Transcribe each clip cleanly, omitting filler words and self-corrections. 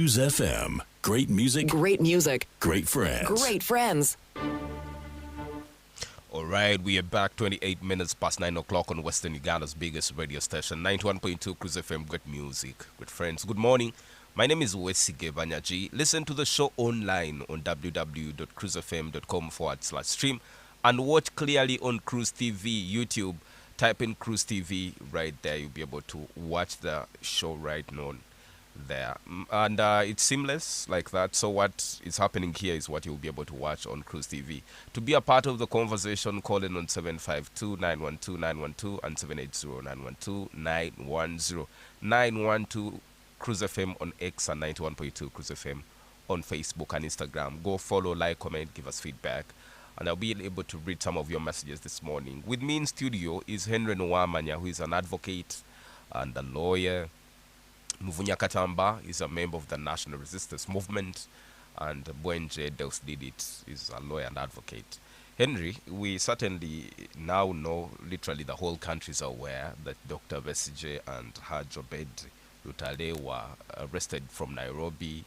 Cruise FM. Great music. Great music. Great friends. Great friends. All right, we are back 28 minutes past 9 o'clock on Western Uganda's biggest radio station, 91.2 Cruise FM. Great music, good friends. Good morning. My name is Wesige Banyaji. Listen to the show online on www.cruisefm.com/stream and watch clearly on Cruise TV, YouTube. Type in Cruise TV right there. You'll be able to watch the show right now there. And it's seamless like that. So what is happening here is what you'll be able to watch on Cruise TV. To be a part of the conversation, call in on 752-912-912 and 780-912-910. Cruise FM on X and 91.2 Cruise FM on Facebook and Instagram. Go follow, like, comment, give us feedback. And I'll be able to read some of your messages this morning. With me in studio is Henry Nwamanya, who is an advocate and a lawyer. Muvunya Katamba is a member of the National Resistance Movement. And Bwenje Dels Didit is a lawyer and advocate. Henry, we certainly now know, literally the whole country is aware, that Dr. Besigye and Haj Obed Lutale were arrested from Nairobi,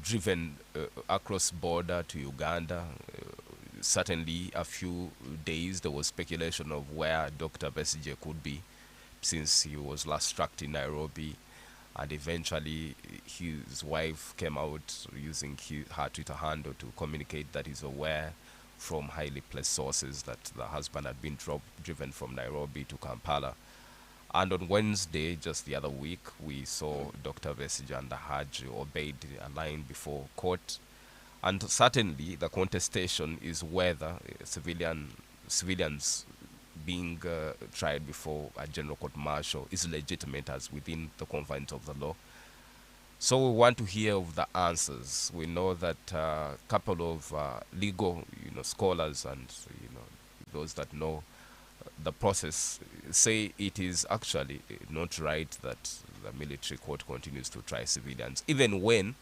driven across border to Uganda. Certainly a few days there was speculation of where Dr. Besigye could be since he was last struck in Nairobi, and eventually his wife came out using her Twitter handle to communicate that he's aware from highly placed sources that the husband had been driven from Nairobi to Kampala. And on Wednesday, just the other week, we saw Dr. Besigye and Haj Obed aligned before court. And certainly the contestation is whether civilians being tried before a general court martial is legitimate as within the confines of the law. So we want to hear of the answers. We know that a couple of legal scholars and those that know the process say it is actually not right that the military court continues to try civilians, even when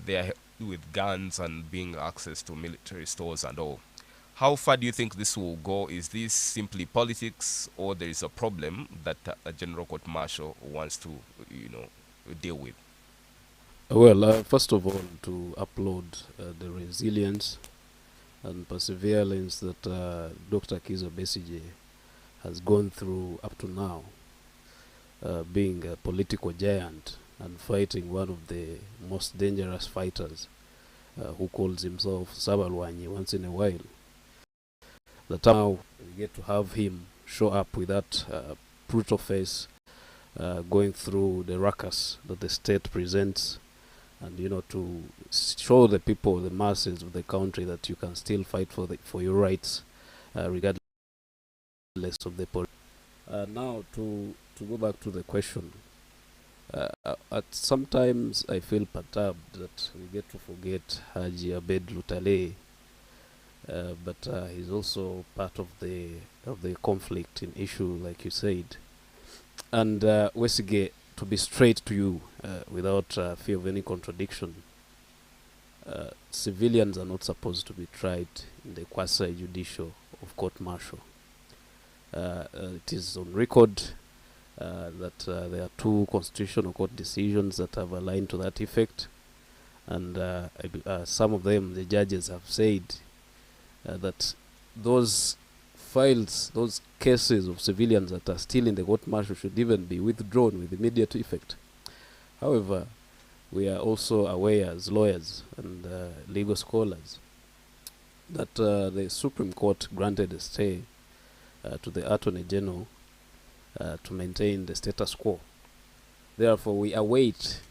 they are with guns and being access to military stores and all. How far do you think this will go? Is this simply politics, or there is a problem that a general court martial wants to, deal with? Well, first of all, to upload the resilience and perseverance that Dr. Kizza Besigye has gone through up to now, being a political giant and fighting one of the most dangerous fighters, who calls himself Sabalwanyi once in a while. That now we get to have him show up with that brutal face, going through the ruckus that the state presents, and to show the people, the masses of the country, that you can still fight for your rights, regardless of the politics. Now to go back to the question, sometimes I feel perturbed that we get to forget Haji Abed Lutale, but he's also part of the conflict in issue, like you said. And Wesige, to be straight to you, without fear of any contradiction, civilians are not supposed to be tried in the quasi-judicial of court-martial. It is on record that there are two constitutional court decisions that have aligned to that effect, and some of them, the judges have said that those files, those cases of civilians that are still in the court-martial should even be withdrawn with immediate effect. However, we are also aware as lawyers and legal scholars that the Supreme Court granted a stay to the Attorney General to maintain the status quo. Therefore, we await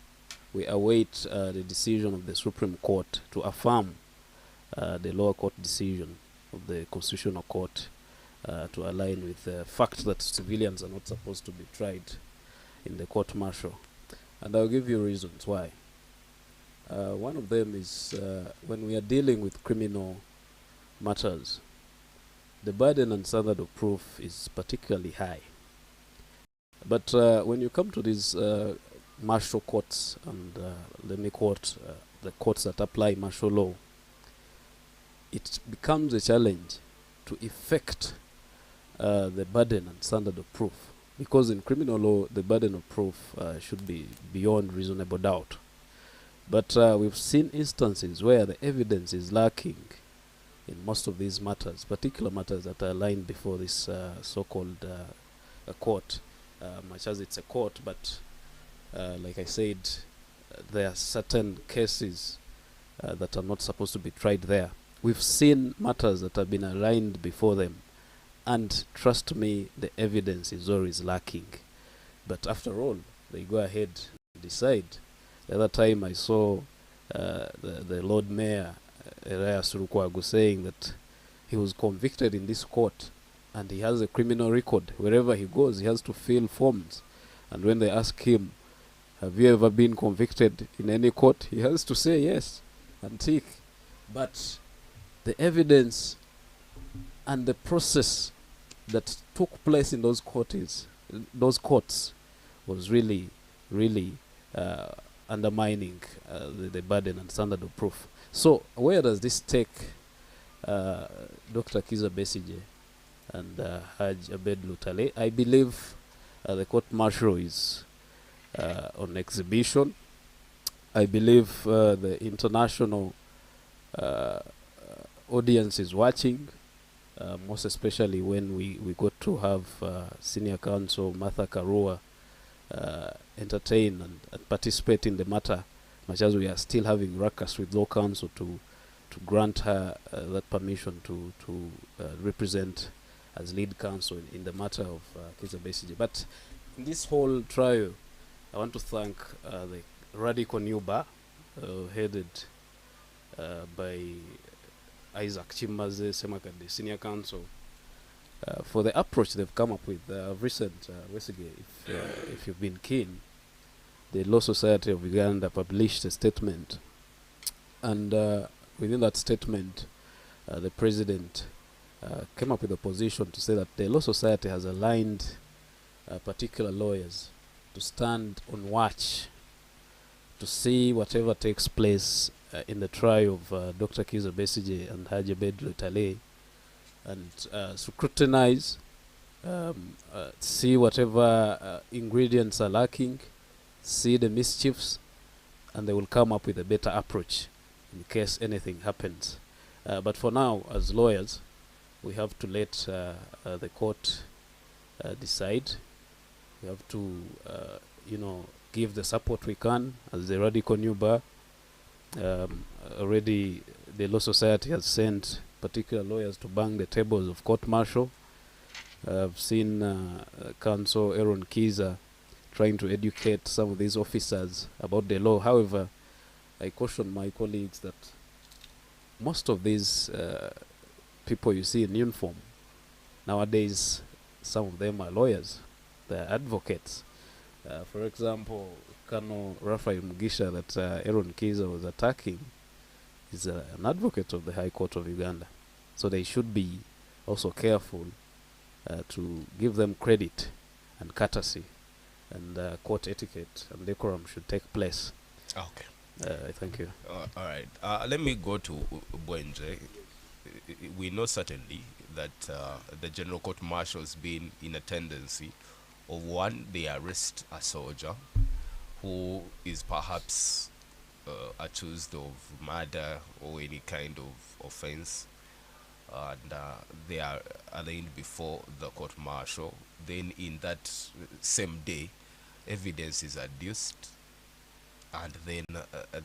the decision of the Supreme Court to affirm the lower court decision of the Constitutional Court to align with the fact that civilians are not supposed to be tried in the court-martial. And I'll give you reasons why. One of them is when we are dealing with criminal matters, the burden and standard of proof is particularly high. But when you come to these martial courts and the courts that apply martial law, it becomes a challenge to effect the burden and standard of proof, because in criminal law, the burden of proof should be beyond reasonable doubt. But we've seen instances where the evidence is lacking in most of these matters, particular matters that are lying before this so-called court, much as it's a court, but like I said, there are certain cases that are not supposed to be tried there. We've seen matters that have been aligned before them, and trust me, the evidence is always lacking. But after all, they go ahead and decide. The other time I saw the Lord Mayor, Elias Lukwago, saying that he was convicted in this court and he has a criminal record. Wherever he goes, he has to fill forms. And when they ask him, have you ever been convicted in any court? He has to say yes and tick. But the evidence and the process that took place in those courts was really, really undermining the burden and standard of proof. So where does this take Dr. Kiza Besigye and Haj Abed Lutale? I believe the court-martial is on exhibition. I believe the international audience is watching, most especially when we got to have Senior Counsel Martha Karua entertain and participate in the matter, much as we are still having ruckus with law counsel to grant her that permission to represent as lead counsel in the matter of Kiza Besigye. But in this whole trial, I want to thank the Radical New Bar, headed by Isaac Chimaze Semaka, the senior counsel, for the approach they've come up with. Recent, Besigye, if you've been keen, the Law Society of Uganda published a statement, and within that statement, the president came up with a position to say that the Law Society has aligned particular lawyers to stand on watch to see whatever takes place in the trial of Dr. Kiza Besigye and Haj Abed Lutale, and scrutinize, see whatever ingredients are lacking, see the mischiefs, and they will come up with a better approach in case anything happens. But for now, as lawyers, we have to let the court decide. We have to, give the support we can as the Radical New Bar. Already, the Law Society has sent particular lawyers to bang the tables of court-martial. I've seen Counsel Aaron Kiza trying to educate some of these officers about the law. However, I caution my colleagues that most of these people you see in uniform, nowadays, some of them are lawyers. They're advocates. For example, Colonel Raphael Mugisha that Aaron Kiza was attacking is an advocate of the High Court of Uganda. So they should be also careful to give them credit and courtesy, and court etiquette and decorum should take place. Okay. Thank you. All right. Let me go to Bwenje. We know certainly that the General Court Martial has been in a tendency of, one, they arrest a soldier who is perhaps accused of murder or any kind of offense, and they are arraigned before the court martial. Then in that same day, evidence is adduced, and then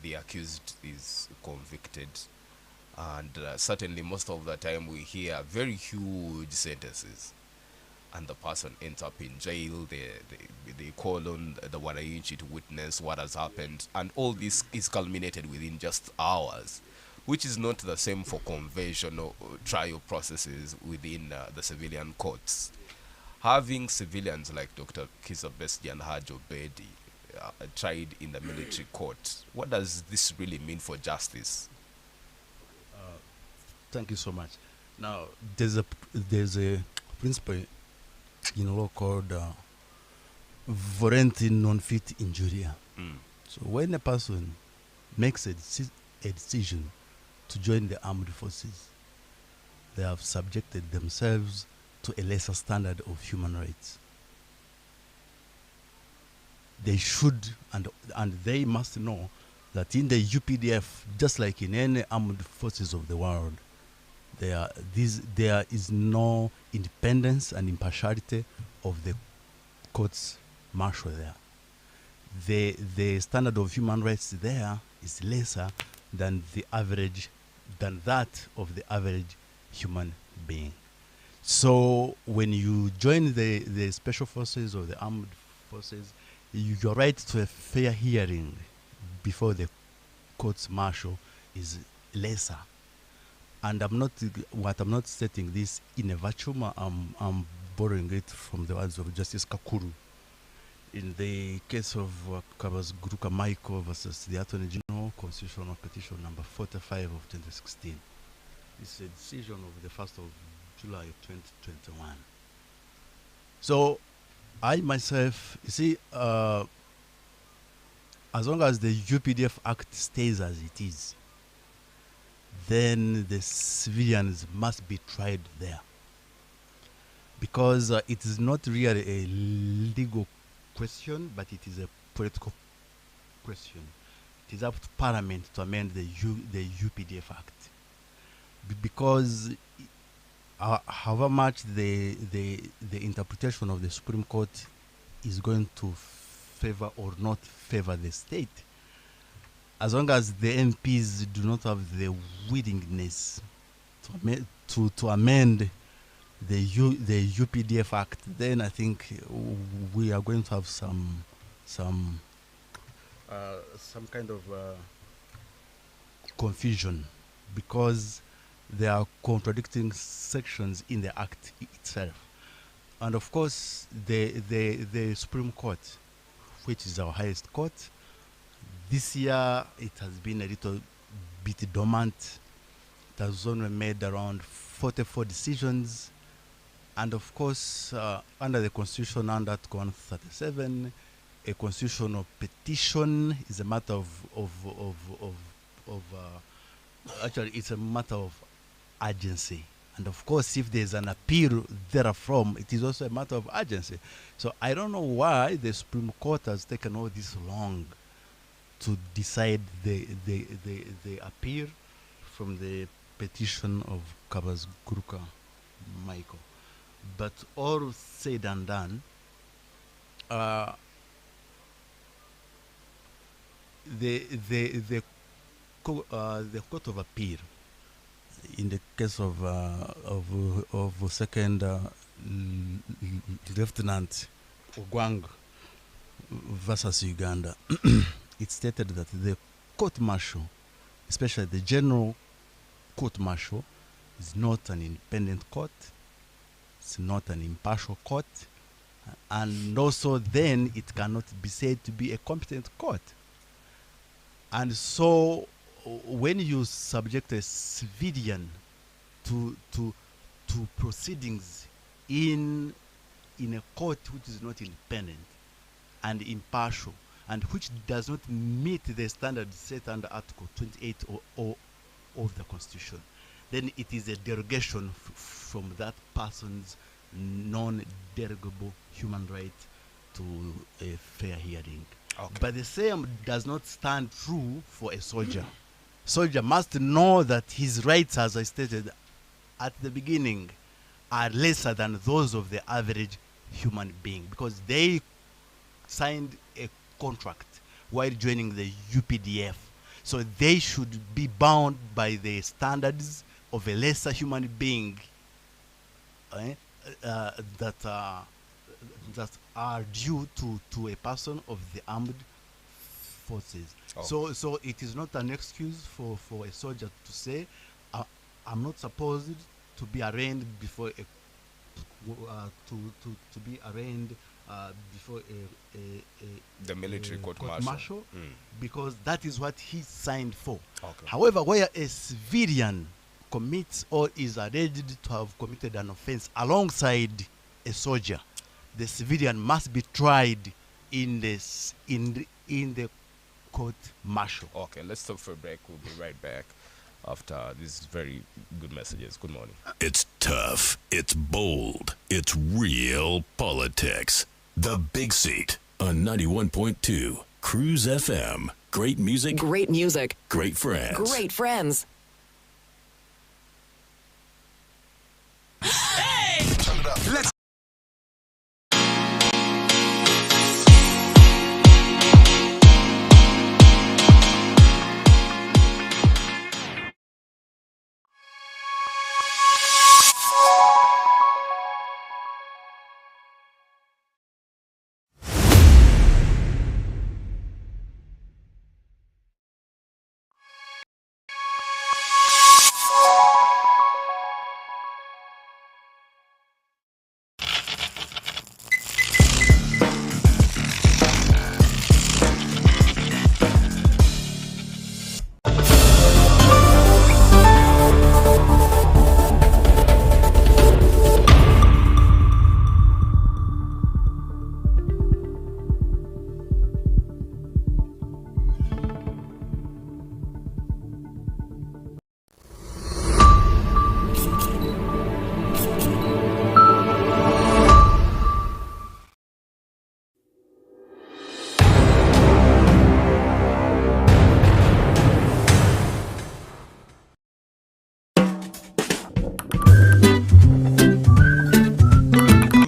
the accused is convicted. And certainly most of the time we hear very huge sentences, and the person ends up in jail. They call on the Wananchi to witness what has happened, and all this is culminated within just hours, which is not the same for conventional trial processes within the civilian courts. Having civilians like Dr. Kiza Besigye and Haj Abed tried in the military court, what does this really mean for justice? Thank you so much. Now, there's a principle in law called volenti non fit injuria. So when a person makes a decision to join the armed forces, they have subjected themselves to a lesser standard of human rights. they should and they must know that in the UPDF, just like in any armed forces of the world, there is no independence and impartiality of the courts martial there. The standard of human rights there is lesser than that of the average human being. So when you join the special forces or the armed forces, your right to a fair hearing before the courts martial is lesser. And I'm not stating this in a vacuum. I'm borrowing it from the words of Justice Kakuru in the case of Kabas Guruka Michael versus the Attorney General, Constitutional Petition number 45 of 2016. It's a decision of the 1st of July 2021. So I myself, you see, as long as the UPDF Act stays as it is, then the civilians must be tried there. Because it is not really a legal question, but it is a political question. It is up to Parliament to amend the UPDF Act. Because however much the interpretation of the Supreme Court is going to favor or not favor the state, as long as the MPs do not have the willingness to amend the UPDF Act, then I think we are going to have some kind of confusion, because there are contradicting sections in the Act itself. And of course, the Supreme Court, which is our highest court, this year it has been a little bit dormant. It has only made around 44 decisions. And of course, under the Constitution, under Article 137, a constitutional petition is a matter actually, it's a matter of urgency. And of course, if there's an appeal therefrom, it is also a matter of urgency. So I don't know why the Supreme Court has taken all this long to decide the appeal from the petition of Kabas Guruka Michael. But all said and done, the Court of Appeal, in the case of Second Lieutenant Ogwang versus Uganda, it stated that the court-martial, especially the general court-martial, is not an independent court. It's not an impartial court, and also then it cannot be said to be a competent court. And so when you subject a civilian to proceedings in a court which is not independent and impartial, and which does not meet the standards set under Article 28 of the Constitution, then it is a derogation from that person's non-derogable human right to a fair hearing. Okay. But the same does not stand true for a soldier. Soldier must know that his rights, as I stated at the beginning, are lesser than those of the average human being, because they signed a contract while joining the UPDF. So they should be bound by the standards of a lesser human being that are due to a person of the armed forces. Oh. So it is not an excuse for a soldier to say, I'm not supposed to be arraigned before to be arraigned before the military court martial, because that is what he signed for. Okay. However, where a civilian commits or is alleged to have committed an offense alongside a soldier, the civilian must be tried in the court martial. Okay, let's stop for a break. We'll be right back after these very good messages. Good morning. It's tough. It's bold. It's real politics. The Big Seat on 91.2 Cruise FM. Great music, Great music. great friends. Great friends.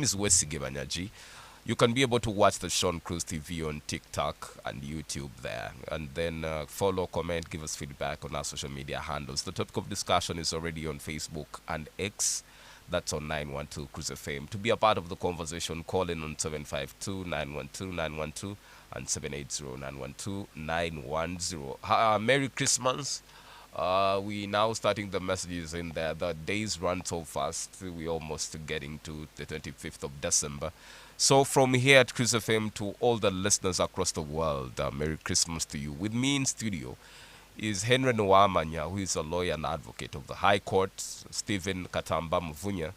Is Wesige Banyaji. You can be able to watch the Sean Cruise TV on TikTok and YouTube there. And then follow, comment, give us feedback on our social media handles. The topic of discussion is already on Facebook and X. That's on 912 Cruise FM. To be a part of the conversation, call in on 752-912-912 and 780-912-910. Merry Christmas. We now starting the messages in there. The days run so fast. We're almost getting to the 25th of December. So from here at Cruise FM to all the listeners across the world, Merry Christmas to you. With me in studio is Henry Nwamanya, who is a lawyer and advocate of the High Court, Stephen Katamba Muvunya,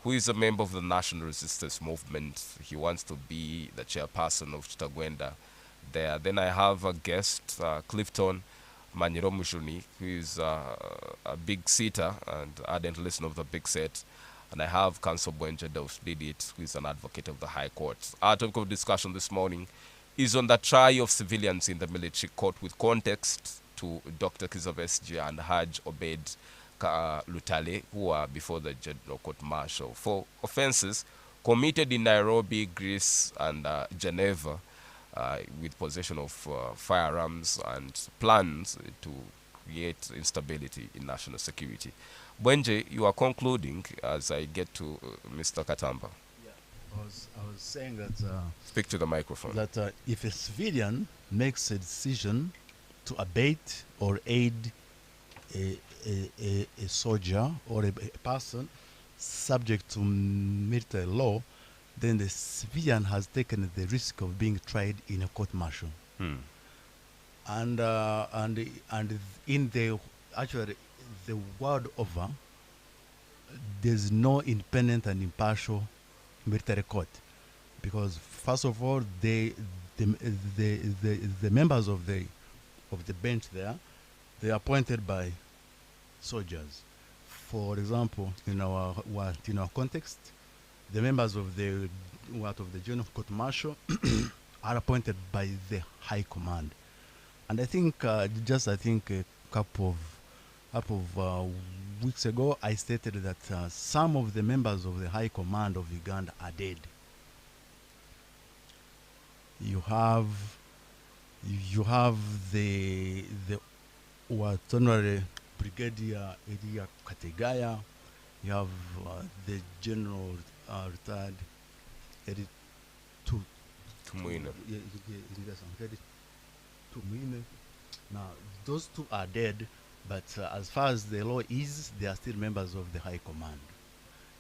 who is a member of the National Resistance Movement. He wants to be the chairperson of Chitagwenda there. Then I have a guest, Clifton Manyiro Mushuni, who is a big seater and ardent listener of the big set. And I have Counsel Bwenje Didit, who is an advocate of the High Court. Our topic of discussion this morning is on the trial of civilians in the military court, with context to Dr. Kizabesji and Haj Obed Lutale, who are before the General Court Martial for offenses committed in Nairobi, Greece, and Geneva, with possession of firearms and plans to create instability in national security. Bwenje, you are concluding as I get to Mr. Katamba. I was saying that Speak to the microphone. that if a civilian makes a decision to abet or aid a soldier or a person subject to military law, then the civilian has taken the risk of being tried in a court martial. And in the actually the world over, there's no independent and impartial military court, because first of all, the members of the bench there, they are appointed by soldiers. For example, in our context, the members of the General Court Martial are appointed by the High Command. And I think a couple of weeks ago, I stated that some of the members of the High Command of Uganda are dead. You have the Honorary Brigadier Elia Kategaya. You have the General retired Eddie Tumuina. Now, those two are dead, but as far as the law is, they are still members of the High Command.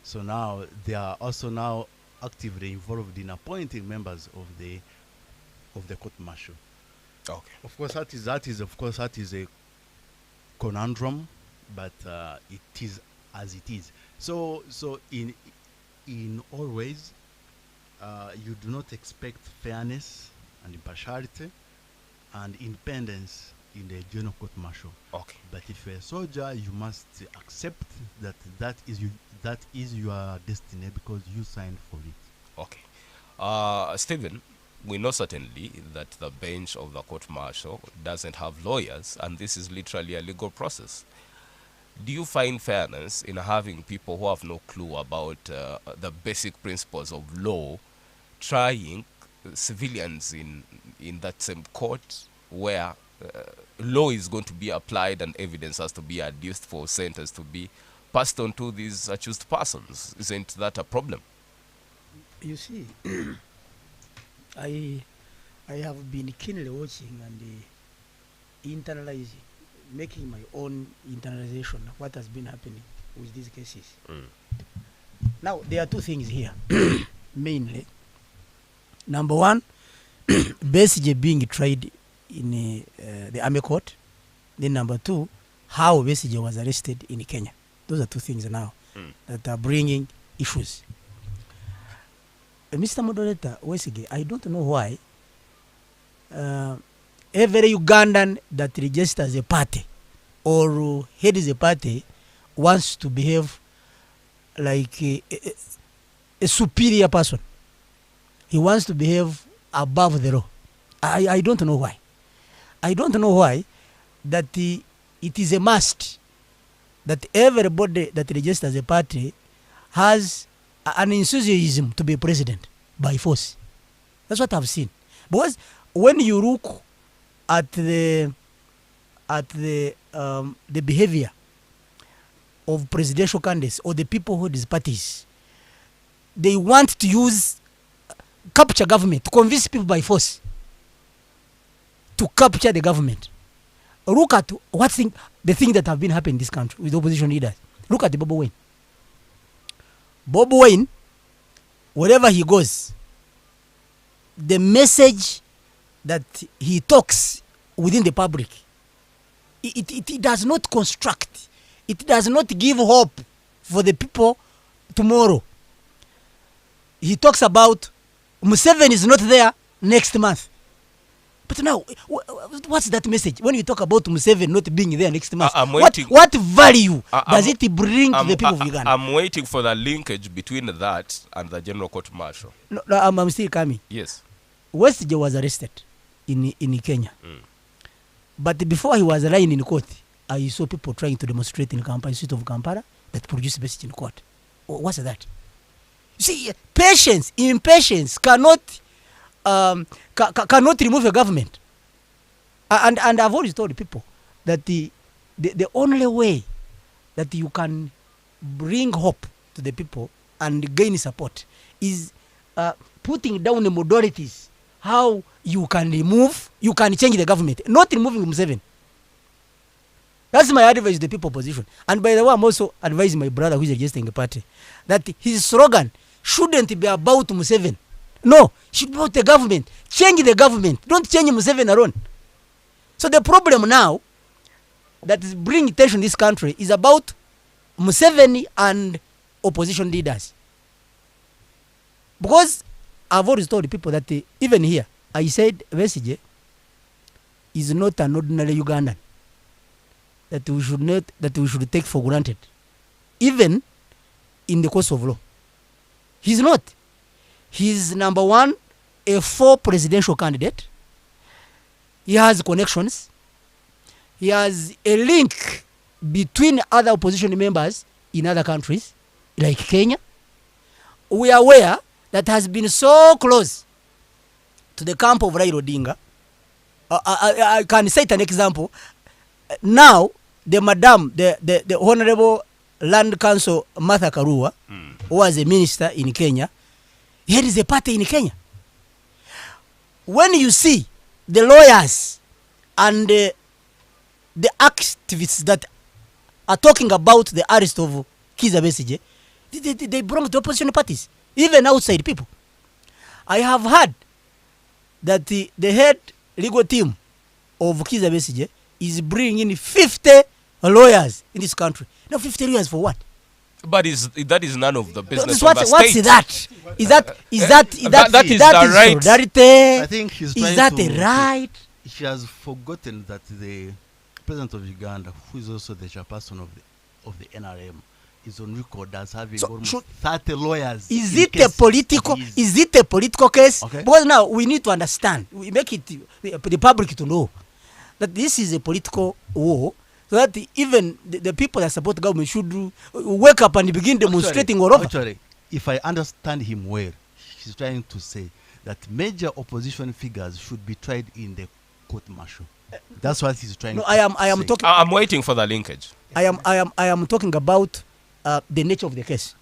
So now they are also now actively involved in appointing members of the court martial. Okay. Of course, that is a conundrum, but it is as it is. So in all ways, you do not expect fairness and impartiality and independence in the general court martial. Okay. But if you're a soldier, you must accept that is your destiny because you signed for it. Okay. Stephen, we know certainly that the bench of the court martial doesn't have lawyers, and this is literally a legal process. Do you find fairness in having people who have no clue about the basic principles of law trying civilians in that same court where law is going to be applied and evidence has to be adduced for sentence to be passed on to these accused persons? Isn't that a problem? You see, I have been keenly watching and internalizing, making my own internalization of what has been happening with these cases. Now, there are two things here, mainly. Number one, Besigye being tried in the Army Court. Then number two, how Besigye was arrested in Kenya. Those are two things now that are bringing issues. Mr. Moderator, Besigye, I don't know why every Ugandan that registers a party or heads a party wants to behave like a superior person. He wants to behave above the law. I don't know why. I don't know why that it is a must that everybody that registers a party has an enthusiasm to be president by force. That's what I've seen. Because when you look at the behavior of presidential candidates or the people who these parties, they want to use capture government to convince people by force to capture the government. Look at the thing that have been happening in this country with opposition leaders. Look at Bobi Wine. Bobi Wine, wherever he goes, the message that he talks within the public, it does not construct. It does not give hope for the people tomorrow. He talks about Museveni is not there next month. But now, what's that message? When you talk about Museveni not being there next month, what value does it bring to the people of Uganda? I'm waiting for the linkage between that and the General Court Martial. No, I'm still coming. Yes. Besigye was arrested in Kenya. But before he was lying in court, I saw people trying to demonstrate in Kampala, the street of Kampala, that produced Besigye in court. What's that? You see, impatience cannot remove a government. And I've always told people that the only way that you can bring hope to the people and gain support is putting down the modalities, how you can change the government, not removing Museveni. That's my advice to the people opposition. And by the way, I'm also advising my brother who is registering a party that his slogan shouldn't be about Museveni. No, should be about the government. Change the government. Don't change Museveni alone. So the problem now that is bringing tension in this country is about Museveni and opposition leaders. Because I've always told people that even here, I said Besigye is not an ordinary Ugandan that we should take for granted, even in the course of law. He's not. He's number one, a 4 presidential candidate. He has connections. He has a link between other opposition members in other countries, like Kenya. We are aware that has been so close to the camp of Raila Odinga. I can cite an example. Now, the Honorable Land Council Martha Karua, who was a minister in Kenya, here is a party in Kenya. When you see the lawyers and the activists that are talking about the arrest of Kizza Besigye, they belong to opposition parties, even outside people. I have heard that the head legal team of Kizza Besigye is bringing in 50 lawyers in this country. Now 50 lawyers for what? But that is none of the business of the state. That is the right. Solidarity? I think he's is that a right? She has forgotten that the president of Uganda, who is also the chairperson of the NRM, is on record as having So almost should- 30 lawyers. Is in it case a political? of his- Is it a political case? Okay. Because now we need to understand. We make it the public to know that this is a political war. So that even the people that support the government should wake up and begin demonstrating all over. Actually, if I understand him well, he's trying to say that major opposition figures should be tried in the court martial. That's what he's trying No, to I am say. talking. I'm waiting for the linkage. I am talking about the nature of the case.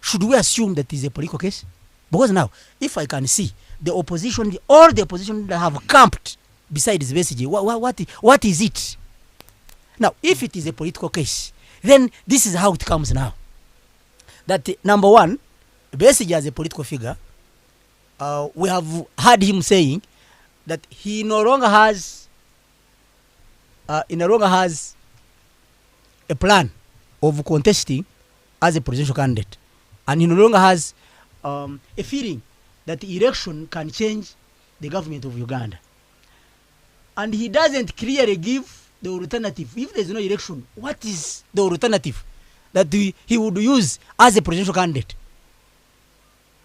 Should we assume that it is a political case? Because now, if I can see the opposition, all the opposition that have camped beside this message, what is it? Now, if it is a political case, then this is how it comes now. That number one, Besigye as a political figure, we have heard him saying that he no longer has a plan of contesting as a presidential candidate, and he no longer has a feeling that the election can change the government of Uganda, and he doesn't clearly give the alternative. If there is no election, what is the alternative that he would use as a presidential candidate?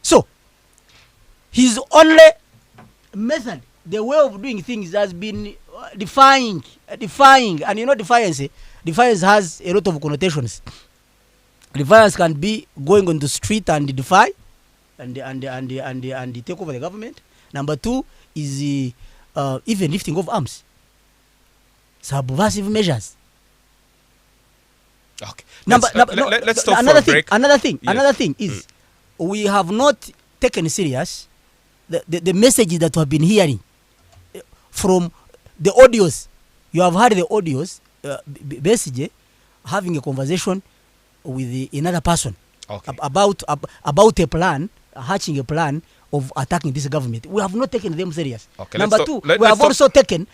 So his only method, the way of doing things, has been defying, and you know, defiance has a lot of connotations. Defiance can be going on the street and defy and take over the government. Number two is even lifting of arms, subversive measures. Okay. Let's stop another for a thing, break. Another thing is we have not taken serious the messages that we have been hearing from the audios. You have heard the audios, Besigye having a conversation with another person about a plan, hatching a plan of attacking this government. We have not taken them serious. Okay, Number two, we have also taken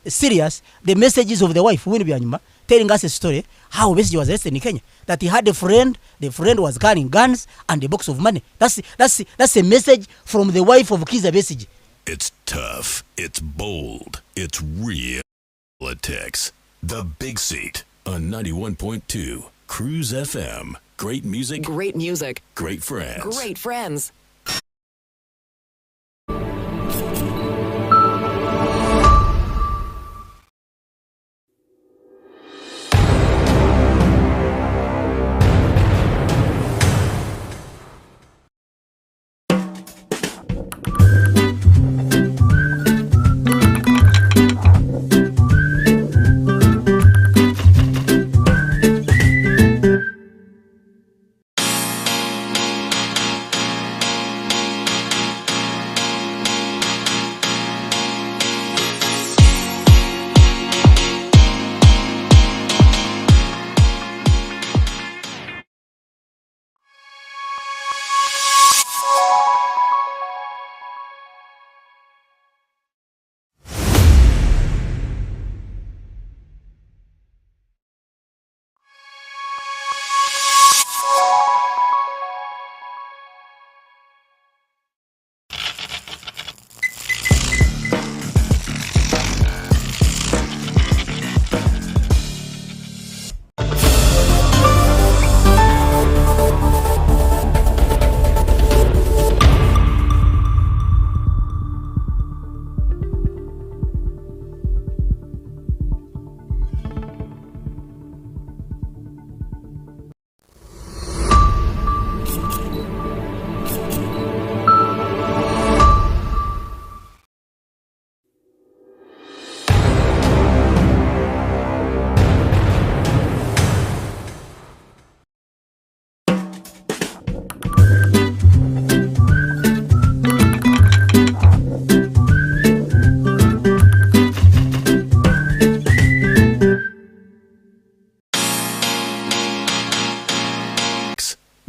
serious the messages of the wife, Winnie Byanyima, telling us a story how Besigye was arrested in Kenya. That he had a friend, the friend was carrying guns and a box of money. That's a message from the wife of Kizza Besigye. It's tough. It's bold. It's real politics. The Big Seat on 91.2 Cruise FM. Great music. Great music. Great friends. Great friends.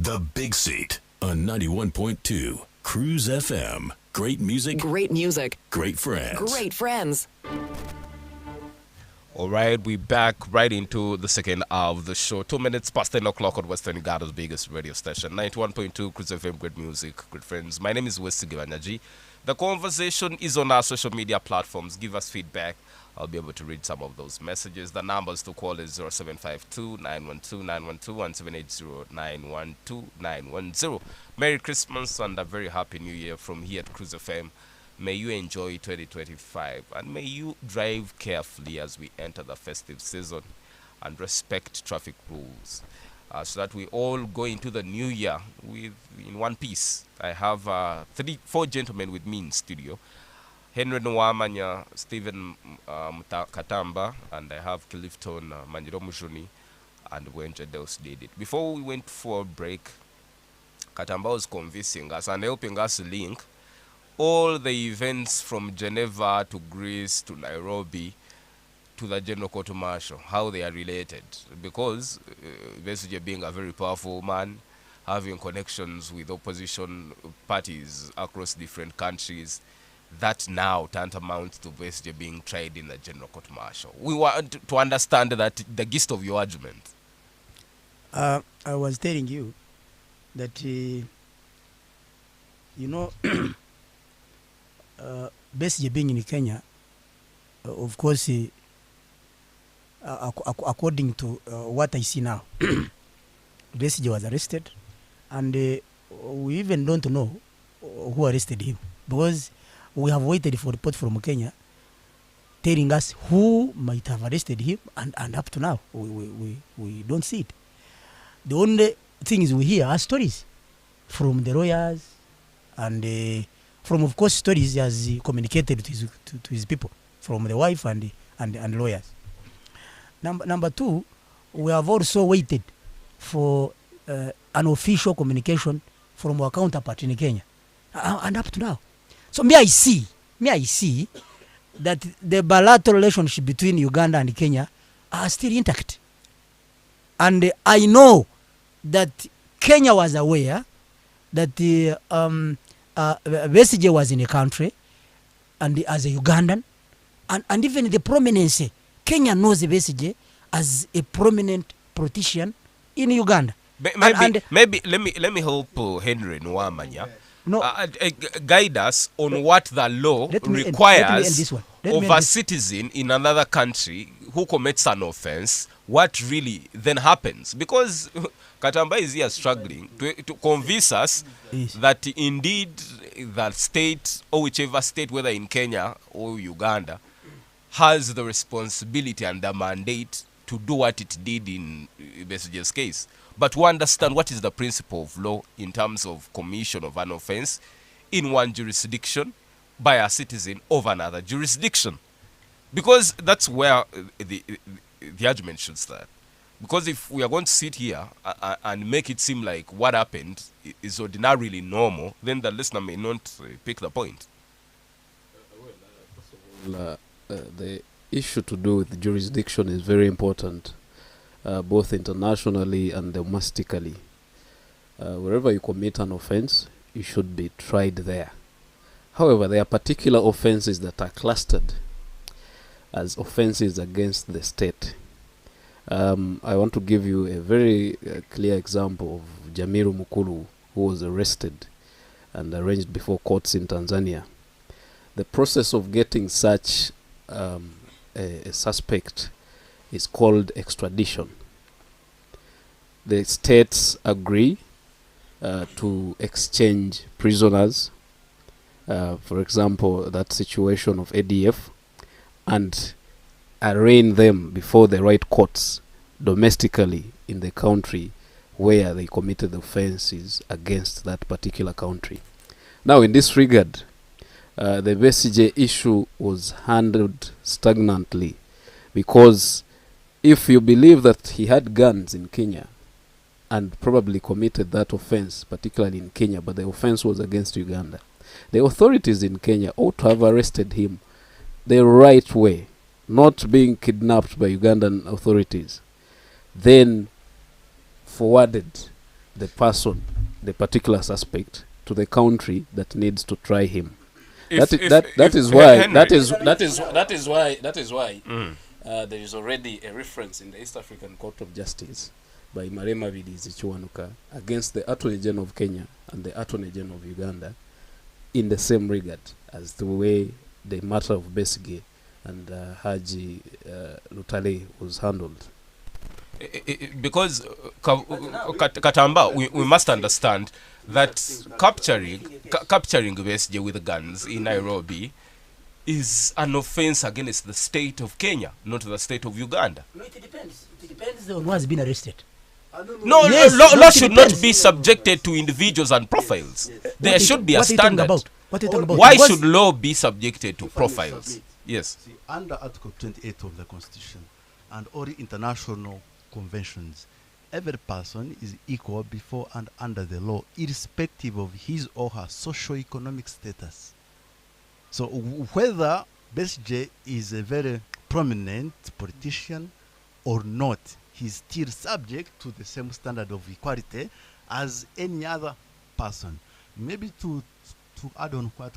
The Big Seat on 91.2 Cruise FM. Great music. Great music. Great friends. Great friends. All right, we're back right into the second hour of the show. 2 minutes past 10 o'clock on Western Ughanda's biggest radio station, 91.2 Cruise FM. Great music, great friends. My name is Wesley Givanyaji. The conversation is on our social media platforms. Give us feedback I'll be able to read some of those messages. The numbers to call is 0752-912-912 Merry Christmas and a very happy New Year from here at Cruise FM. May you enjoy 2025 and may you drive carefully as we enter the festive season and respect traffic rules so that we all go into the new year in one piece. I have 4 gentlemen with me in studio. Henry Nwamanya, Stephen Katamba, and I have Clifton Manjiro Mushuni and Wenja Dels did it. Before we went for a break, Katamba was convincing us and helping us link all the events from Geneva to Greece to Nairobi to the General Court Martial, how they are related. Because Besigye being a very powerful man, having connections with opposition parties across different countries, that now tantamount to Besigye being tried in the General Court Martial. We want to understand that the gist of your argument. I was telling you that, Besigye being in Kenya, of course, according to what I see now, Besigye was arrested, and we even don't know who arrested him, because we have waited for report from Kenya telling us who might have arrested him, and up to now we don't see it. The only things we hear are stories from the lawyers and from, of course, stories as he communicated to his people, from the wife and lawyers. Number 2, we have also waited for an official communication from our counterpart in Kenya, and up to now. So me I see that the bilateral relationship between Uganda and Kenya are still intact. And I know that Kenya was aware that Besigye was in the country, and as a Ugandan, and even the prominence, Kenya knows Besigye as a prominent politician in Uganda. Maybe let me help Henry Nwamanya. No, guide us on what the law requires of a citizen in another country who commits an offense, what really then happens. Because Katamba is here struggling to convince us that indeed the state, or whichever state, whether in Kenya or Uganda, has the responsibility and the mandate to do what it did in Besigye's case. But to understand what is the principle of law in terms of commission of an offense in one jurisdiction by a citizen of another jurisdiction. Because that's where the argument should start. Because if we are going to sit here and make it seem like what happened is ordinarily normal, then the listener may not pick the point. The issue to do with jurisdiction is very important. Both internationally and domestically. Wherever you commit an offense, you should be tried there. However, there are particular offenses that are clustered as offenses against the state. I want to give you a very clear example of Jamiru Mukulu, who was arrested and arraigned before courts in Tanzania. The process of getting such a suspect is called extradition. The states agree to exchange prisoners, for example, that situation of ADF, and arraign them before the right courts domestically in the country where they committed offenses against that particular country. Now, in this regard, the Besigye issue was handled stagnantly, because if you believe that he had guns in Kenya and probably committed that offense, particularly in Kenya, but the offense was against Uganda, the authorities in Kenya ought to have arrested him the right way, not being kidnapped by Ugandan authorities, then forwarded the person, the particular suspect, to the country that needs to try him. That is why there is already a reference in the East African Court of Justice by Marema Bidizi Chiwanuka against the Attorney General of Kenya and the Attorney General of Uganda in the same regard as the way the matter of Besigye and Haji Lutale was handled. Because Katamba, we must understand that capturing Besigye with guns in Nairobi is an offense against the state of Kenya, not the state of Uganda. No, it depends. It depends on who has been arrested. No, Yes, law it should depends. not be subjected to individuals and profiles. There should be a What are you talking standard. about? What are you talking about? Why Because- should law be subjected to profiles? submit. Yes. See, under Article 28 of the Constitution and all international conventions, every person is equal before and under the law, irrespective of his or her socio-economic status. So whether Besigye is a very prominent politician or not, he's still subject to the same standard of equality as any other person. Maybe to add on what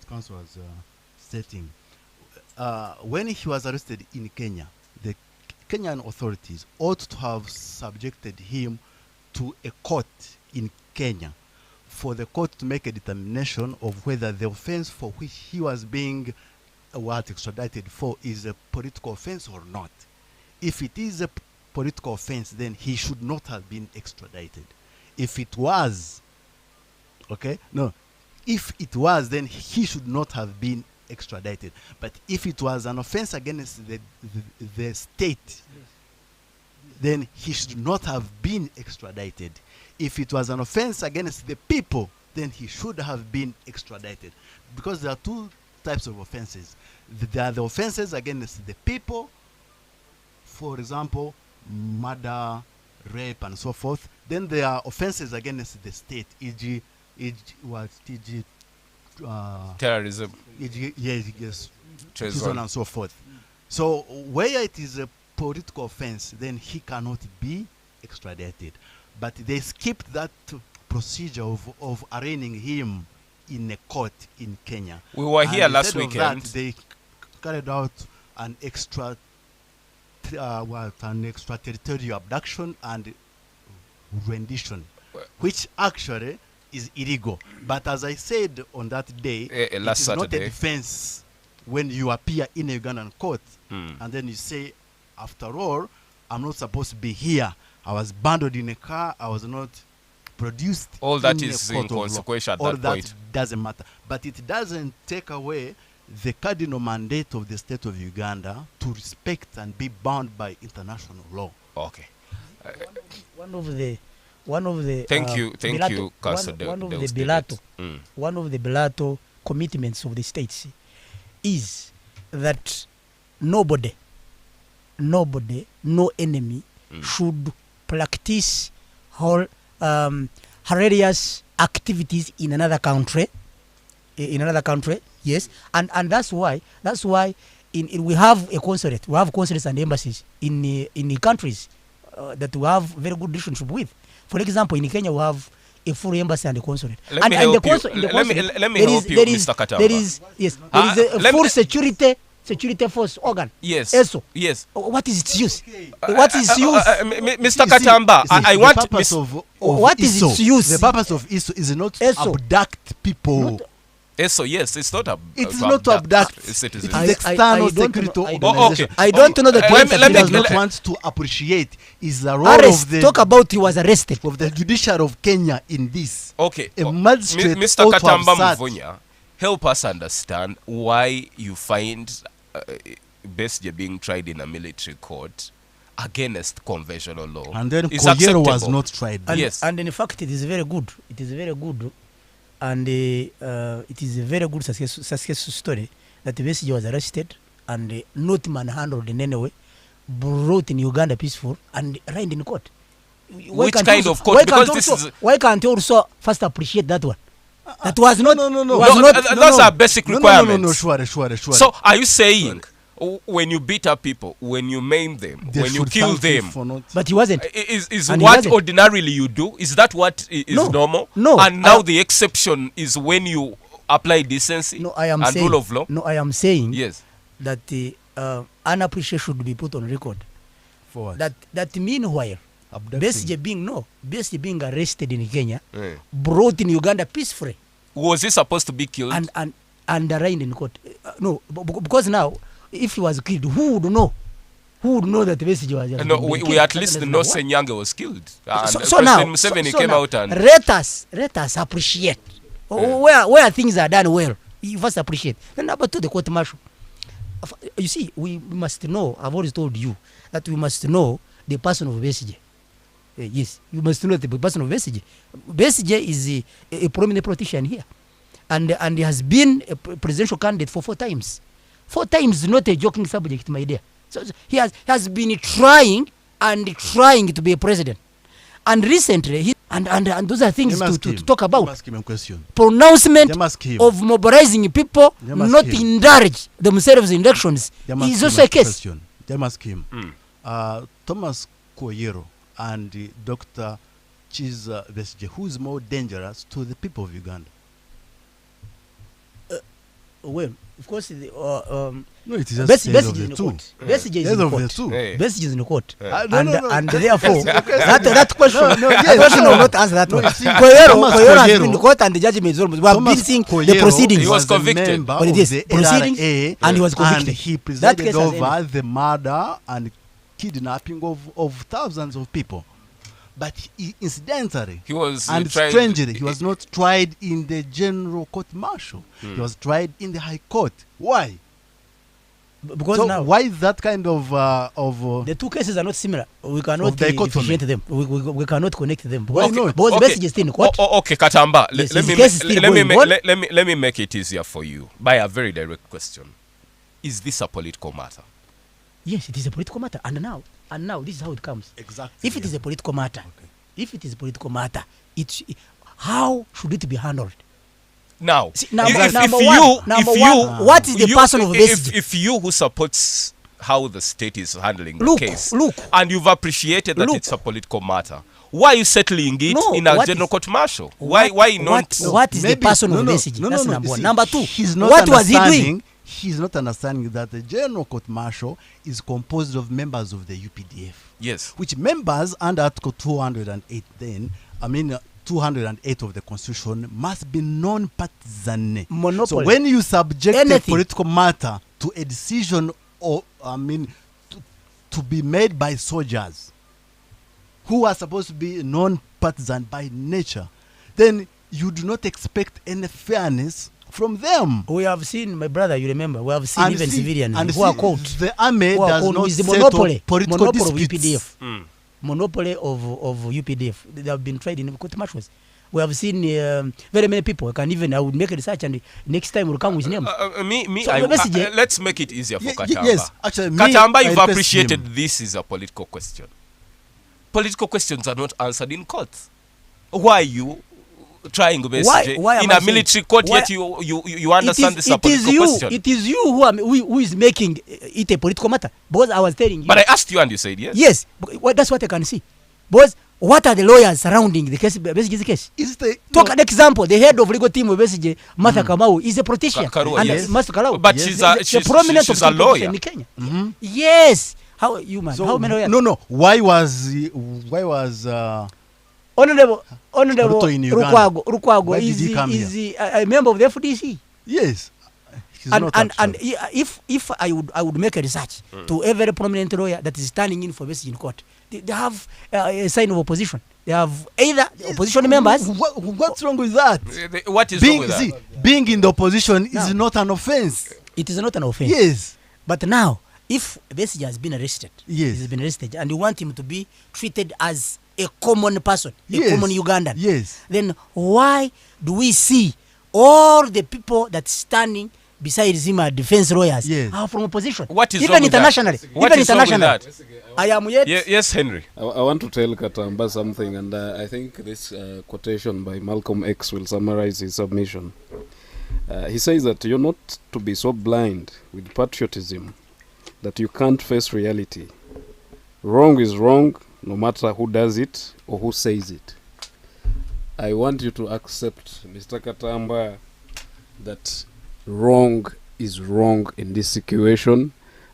council was stating, when he was arrested in Kenya, the Kenyan authorities ought to have subjected him to a court in Kenya for the court to make a determination of whether the offense for which he was being extradited for is a political offense or not. If it is a political offense, then he should not have been extradited. If it was, if it was, then he should not have been extradited. But if it was an offense against the state, then he should not have been extradited. If it was an offense against the people, then he should have been extradited. Because there are two types of offenses. There are the offenses against the people, for example, murder, rape, and so forth. Then there are offenses against the state, e.g., Terrorism, yes, treason. treason, and so forth. So where it is a political offense, then he cannot be extradited. But they skipped that procedure of arraigning him in a court in Kenya. We were here And last instead of weekend. that, they carried out an extraterritorial abduction and rendition, which actually is illegal. But as I said on that day, it last is not Saturday. a defense when you appear in a Ugandan court Hmm. and then you say, after all, I'm not supposed to be here. I was abandoned in a car. I was not produced. All that in a is court of law. inconsequential at All that that point. doesn't matter. But it doesn't take away the cardinal mandate of the state of Uganda to respect and be bound by international law. Okay. One of the Thank you, Bilato- Councillor one of the Deus Bilato, David. one of the Bilato commitments of the states is that nobody, no enemy should practice hilarious activities in another country. Yes, and that's why we have a consulate. We have consulates and embassies in countries that we have very good relationship with. For example, in Kenya we have a full embassy and a consulate. Let and me and help the you. consul- in the Let me- consulate, let me there help is- you, there is- Mr. Katamba. There is a let full me- security force organ. Yes. ESO. Yes. What is its use? What is its use? Mr. Katamba, I want the purpose Miss- of What is ISO, its use? The purpose of ISO is not to ESO. abduct people. So yes, it's not a. It's not to abduct. It citizens. is I- external I don't security know- I don't- organization. okay. I don't know the let What me- he let me- does not let- want to appreciate is the role Arrest. of the Talk about he was arrested. judiciary of Kenya in this. Okay. A magistrate Mr. ought to have Katamba sat. Muvunya, help us understand why you find Besigye being tried in a military court against conventional law. And then is Koyero was acceptable. not tried. And, Yes. and in fact, it is very good. It is very good, and it is a very good success story that Besigye was arrested and not manhandled in any way, brought in Uganda peaceful and arraigned in court. Why Which can't kind also- of court? Why Because can't this also, is- why can't you also first appreciate that one? That was not. no. Was No, not. those are basic requirements. Sure. So are you saying when you beat up people, when you maim them, They when you should kill thank you them, for not- But he wasn't. is And he what wasn't. ordinarily you do? Is that what is No, normal? no, And now the exception is when you apply decency No, I am and saying. rule of law? No, I am saying Yes. that an appreciation should be put on record. For what? That meanwhile, Abducting. Besigye being arrested in Kenya, Eh. brought in Uganda peacefully Was he supposed to be killed? and arraigned in court. no, because now, if he was killed, who would know? Who would know that Besigye was? No, we at least know Senyange was killed. And So now, Museveni so came now, out and let us appreciate where things are done well. You first appreciate. Then number two, the court martial. You see, we must know. I've always told you that we must know the person of Besigye. Yes, you must know the person of Besigye. Besigye is a prominent politician here, and he has been a presidential candidate for 4 times. 4 times is not a joking subject, my dear. So he has been trying to be a president, and recently and those are things to talk about. Ask him a question. Pronouncement Ask him. of mobilizing people not him. indulge themselves in elections is also a case. Ask him. Thomas Koyero and Dr. Chiza Besigye, who is more dangerous to the people of Uganda? Well, of course, No, it is just Besigye head is of in the the two. court. Besigye is Head in the of the court. two. Hey. Besigye is in the court. No. And therefore, Yes, that question, that question will not answer that one. you see, Koyero Thomas has Koyero- been in the court and the judgment is almost. We have been Thomas seeing the Koyero proceedings. He was a convicted. member What of it is, the proceedings, LRA, and he was convicted. And he That presided case has over the murder and kidnapping of thousands of people. But incidentally, he was and tried- strangely, he was not tried in the general court martial. He was tried in the high court. Why? Because So now why is that kind of the two cases are not similar. We cannot Of dichotomy. differentiate them. We cannot connect them. Why Because, not? because Okay. Besigye is still in court. Okay, Katamba. Yes, Let his me case is still let me going on. let me make it easier for you by a very direct question. Is this a political matter? Yes, it is a political matter. And now this is how it comes. exactly? If it is a political matter, Okay. how should it be handled? Now, See, number if one, what is the person of Besigye? if you who supports how the state is handling the Look, case, look. and you've appreciated that Look. it's a political matter, why are you settling it No, in a what general is- court martial? Why not? What is the Maybe- person of no, Besigye? no, That's no, number you one. see, Number two, he's not what was he doing? understanding- He's not understanding that the general court martial is composed of members of the UPDF. Yes. Which members under Article 208 208 of the Constitution must be non-partisan. Monopoly. So when you subject a Anything. political matter to a decision to be made by soldiers who are supposed to be non-partisan by nature, then you do not expect any fairness from them. We have seen, my brother, you remember, we have seen even civilians and who are see, caught. the army Who are does caught not with the settle monopoly political of disputes. UPDF. Monopoly of UPDF. They have been tried in court martials. We have seen very many people. I would make a research and next time we'll come with names. So, Besigye- Let's make it easier for Katamba. Yes, actually, Katamba, I you've request appreciated him. this is a political question. Political questions are not answered in court. Why are you trying Besigye why am in I a saying- military court, why- yet you understand this is a it is political you. question? It is you who is making it a political matter. Because I was telling you. But I asked you and you said yes. Yes, that's what I can see. Because what are the lawyers surrounding the case, Besigye's case? Is the Talk an example. The head of legal team of Besigye, Martha Kamau, is a politician. Karua, and yes. Master Kalau. But Yes. she's The a prominent she's of a politician lawyer. in Kenya. Yes. How you man? So, How many lawyers? no. Why was Honorable Ruto in Uganda? Rukwago Why did is he come a member of the FDC. yes? He's And not and actually. if I would make a research to a very prominent lawyer that is standing in for Besigye in court, they have a sign of opposition. They have either opposition members. What's wrong with that? What is wrong Being, with that? see, being in the opposition Now- is not an offense. It is not an offense. Yes. But now, if Besigye has been arrested, Yes. he has been arrested, and you want him to be treated as a common person, a Yes. common Ugandan, Yes. then why do we see all the people that standing beside him are defense lawyers Yes. are from opposition? What is even wrong with that? internationally? What Even is wrong with internationally. that? I am yet. Yes, Henry. I want to tell Katamba something, and I think this quotation by Malcolm X will summarize his submission. He says that you're not to be so blind with patriotism that you can't face reality. Wrong is wrong, no matter who does it or who says it. I want you to accept, Mr. Katamba, that wrong is wrong in this situation,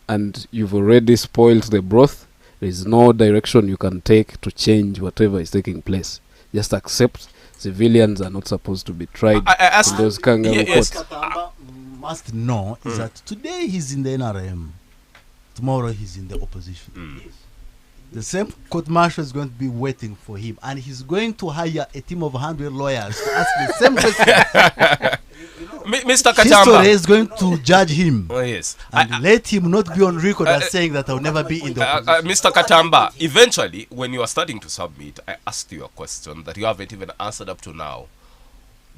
and you've already spoiled the broth. There is no direction you can take to change whatever is taking place. Just accept civilians are not supposed to be tried I asked in those kangaroo yes. courts. must know is that today he's in the NRM, tomorrow he's in the opposition. The same court martial is going to be waiting for him, and he's going to hire a team of 100 lawyers to ask the same question. Mr. History Kachamba. is going to judge him Oh, yes. and let him not be on record as saying that I'll never be in the opposition. Mr. Katamba, eventually, when you are starting to submit, I asked you a question that you haven't even answered up to now.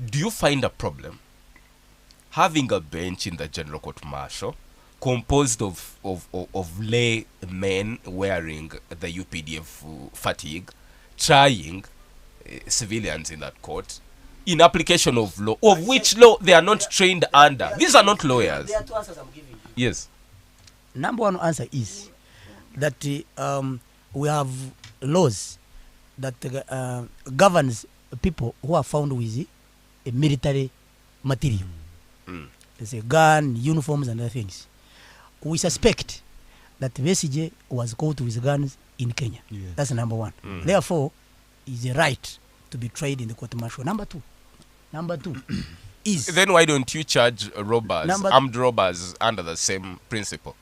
Do you find a problem having a bench in the General Court Martial composed of lay men wearing the UPDF fatigue, trying civilians in that court, in application of law, of which law they are not trained under? These are not lawyers. There are two answers I'm giving you. Yes. Number one answer is that we have laws that governs people who are found with a military material. There's a gun, uniforms, and other things. We suspect that Besigye was caught with guns in Kenya. Yes. That's number one. Therefore, is a right to be tried in the court martial. Number two is Then why don't you charge robbers, Number- armed robbers, under the same principle?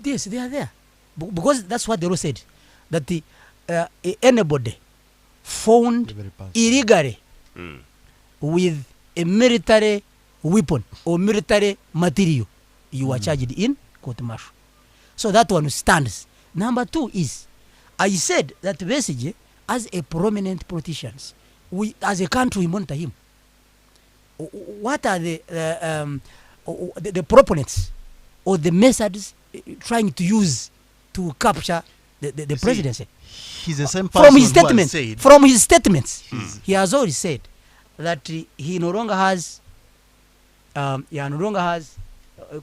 yes, they are there. Because that's what the law said. That the anybody found Very powerful. illegally with a military weapon or military material, you are charged in court martial. So that one stands. Number two is, I said that Besigye, as a prominent politician, we as a country we monitor him. What are the proponents or the methods trying to use to capture the presidency? He's the same person From his who has statement, said from his statements, he has already said that he no longer has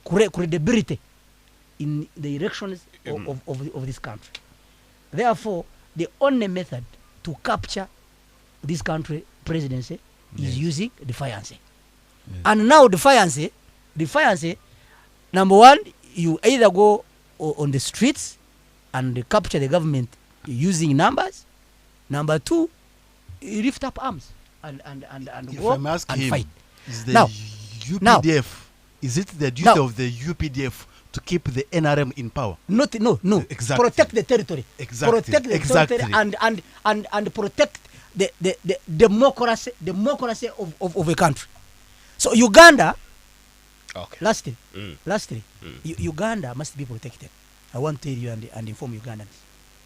credibility in the elections of this country. Therefore, the only method to capture this country presidency is using defiance. And now defiance, number one, you either go on the streets and capture the government using numbers. Number two, you lift up arms and if go I may ask and him, fight. is the Now- UPDF, is it the duty Now- of the UPDF to keep the NRM in power? No. Exactly. Protect the territory. Exactly. Protect the Exactly. territory and protect the democracy of a country. So Uganda, Okay. lastly, Uganda must be protected. I want to tell you and inform Ugandans.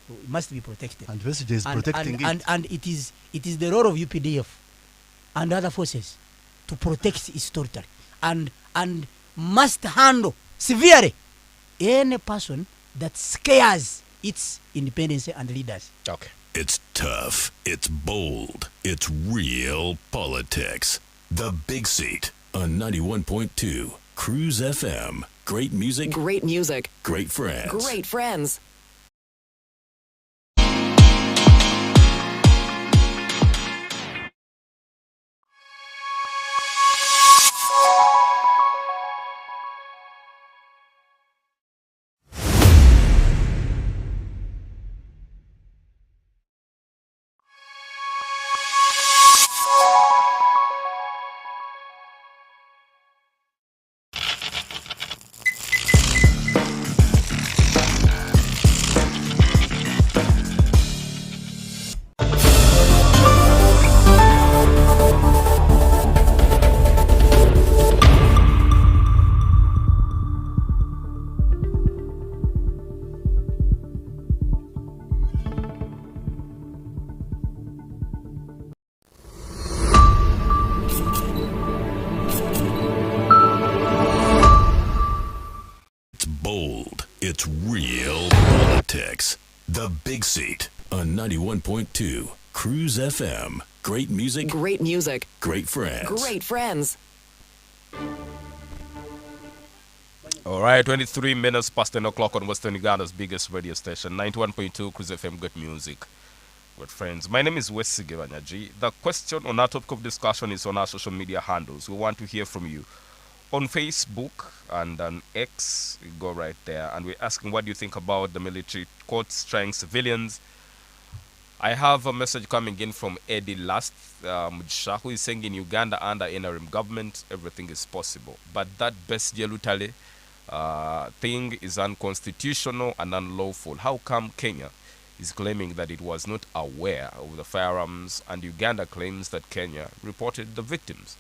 It must be protected. And Besigye is protecting it. And it is the role of UPDF and other forces to protect its territory and must handle severely any person that scares its independence and leaders. Okay. It's tough, it's bold, it's real politics. The Big Seat on 91.2 Cruise FM. Great music, Great music. great friends. Great friends. It's bold, it's real politics. The Big Seat on 91.2 Cruise FM. Great music, Great music. great friends. Great friends. All right, 23 minutes past 10 o'clock on Western Uganda's biggest radio station, 91.2 Cruise FM, good music. Good friends, my name is Besigye Banyaji. The question on our topic of discussion is on our social media handles. We want to hear from you. On Facebook and on X, you go right there, and we're asking what do you think about the military courts trying civilians I have a message coming in from Eddie Last Mujisha, who is saying in Uganda under NRM government, everything is possible. But that Bessie Lutale thing is unconstitutional and unlawful. How come Kenya is claiming that it was not aware of the firearms, and Uganda claims that Kenya reported the victims?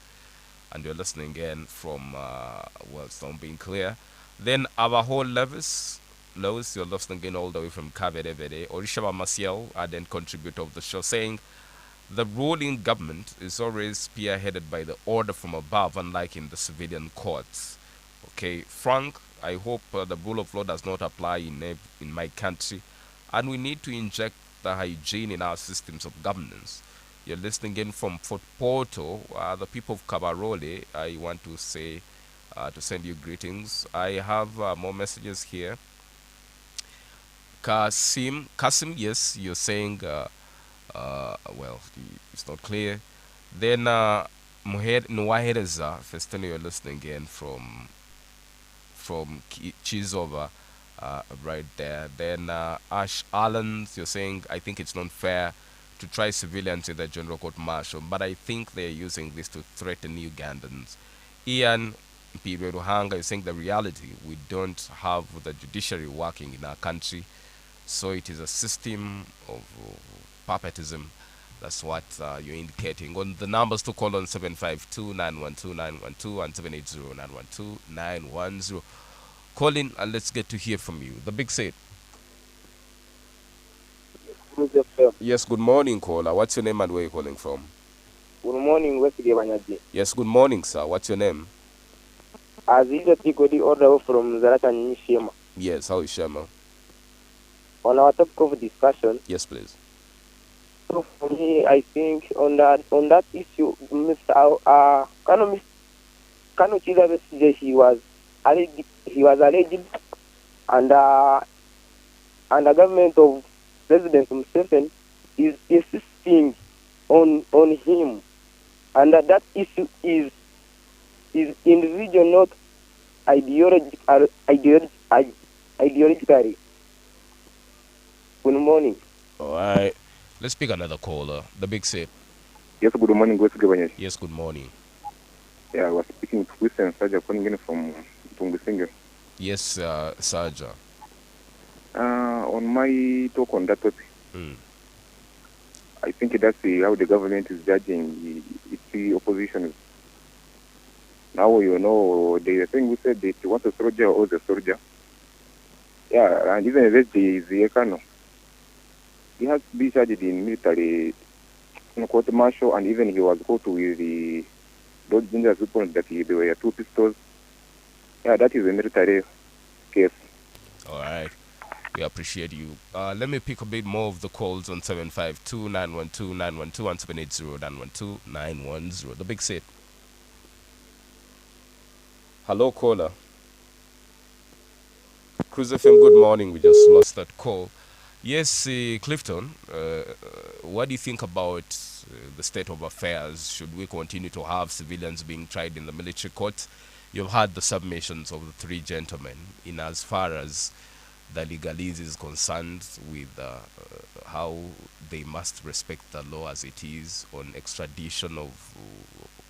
And you're listening again from, well, it's not being clear. Then Abaho Levis, Lois, you're listening again all the way from Kavedevede. Orishaba Maciel, ardent contributor of the show, saying the ruling government is always spearheaded by the order from above, unlike in the civilian courts. Okay, Frank, I hope the rule of law does not apply in my country, and we need to inject the hygiene in our systems of governance. You're listening in from Fort Porto, the people of Kabarole. I want to say, to send you greetings. I have more messages here. Kasim, yes, you're saying, well, it's not clear. Then Nwahereza, Festino, you're listening again from Chizova, right there. Then Ash Allen, you're saying, I think it's not fair to try civilians in the general court martial, but I think they're using this to threaten Ugandans. Ian Piruhanga is saying the reality, we don't have the judiciary working in our country, so it is a system of puppetism. That's what you're indicating. On the numbers to call on 752-912-912 and 780-912-910. Call in and let's get to hear from you. The Big Set. Yes, good morning, caller. What's your name and where are you calling from? Good morning, Wesley Banyaji. Yes, good morning, sir. What's your name? Aziza Tikodi order from Zaratan Shema. Yes, how is Shema? On our topic of discussion. Yes, please. So for me, I think on that issue, Mr. Kano Chiza Besije, he was alleged, and the government of President Museveni is insisting on him, and that issue is individual, not ideologically. Good morning. All right. Let's pick another caller. The Big Set. Yes, good morning, Gosu. Yes, good morning. Yeah, I was speaking with Christian Saja calling in from Tungusinga. Yes, Saja. On my talk on that topic, I think that's how the government is judging the opposition. Now, you know, the thing we said, they want a soldier or the soldier. Yeah, and even if the Ekano, he has to be charged in military court martial, and even he was caught with those dangerous weapons that they were 2 pistols. Yeah, that is a military case. All right. We appreciate you. Let me pick a bit more of the calls on 752-912-912 and 780-912-910. The Big Set. Hello, caller. Cruise FM, good morning. We just lost that call. Yes, Clifton, what do you think about the state of affairs? Should we continue to have civilians being tried in the military court? You've heard the submissions of the 3 gentlemen in as far as the legalese is concerned with how they must respect the law as it is on extradition of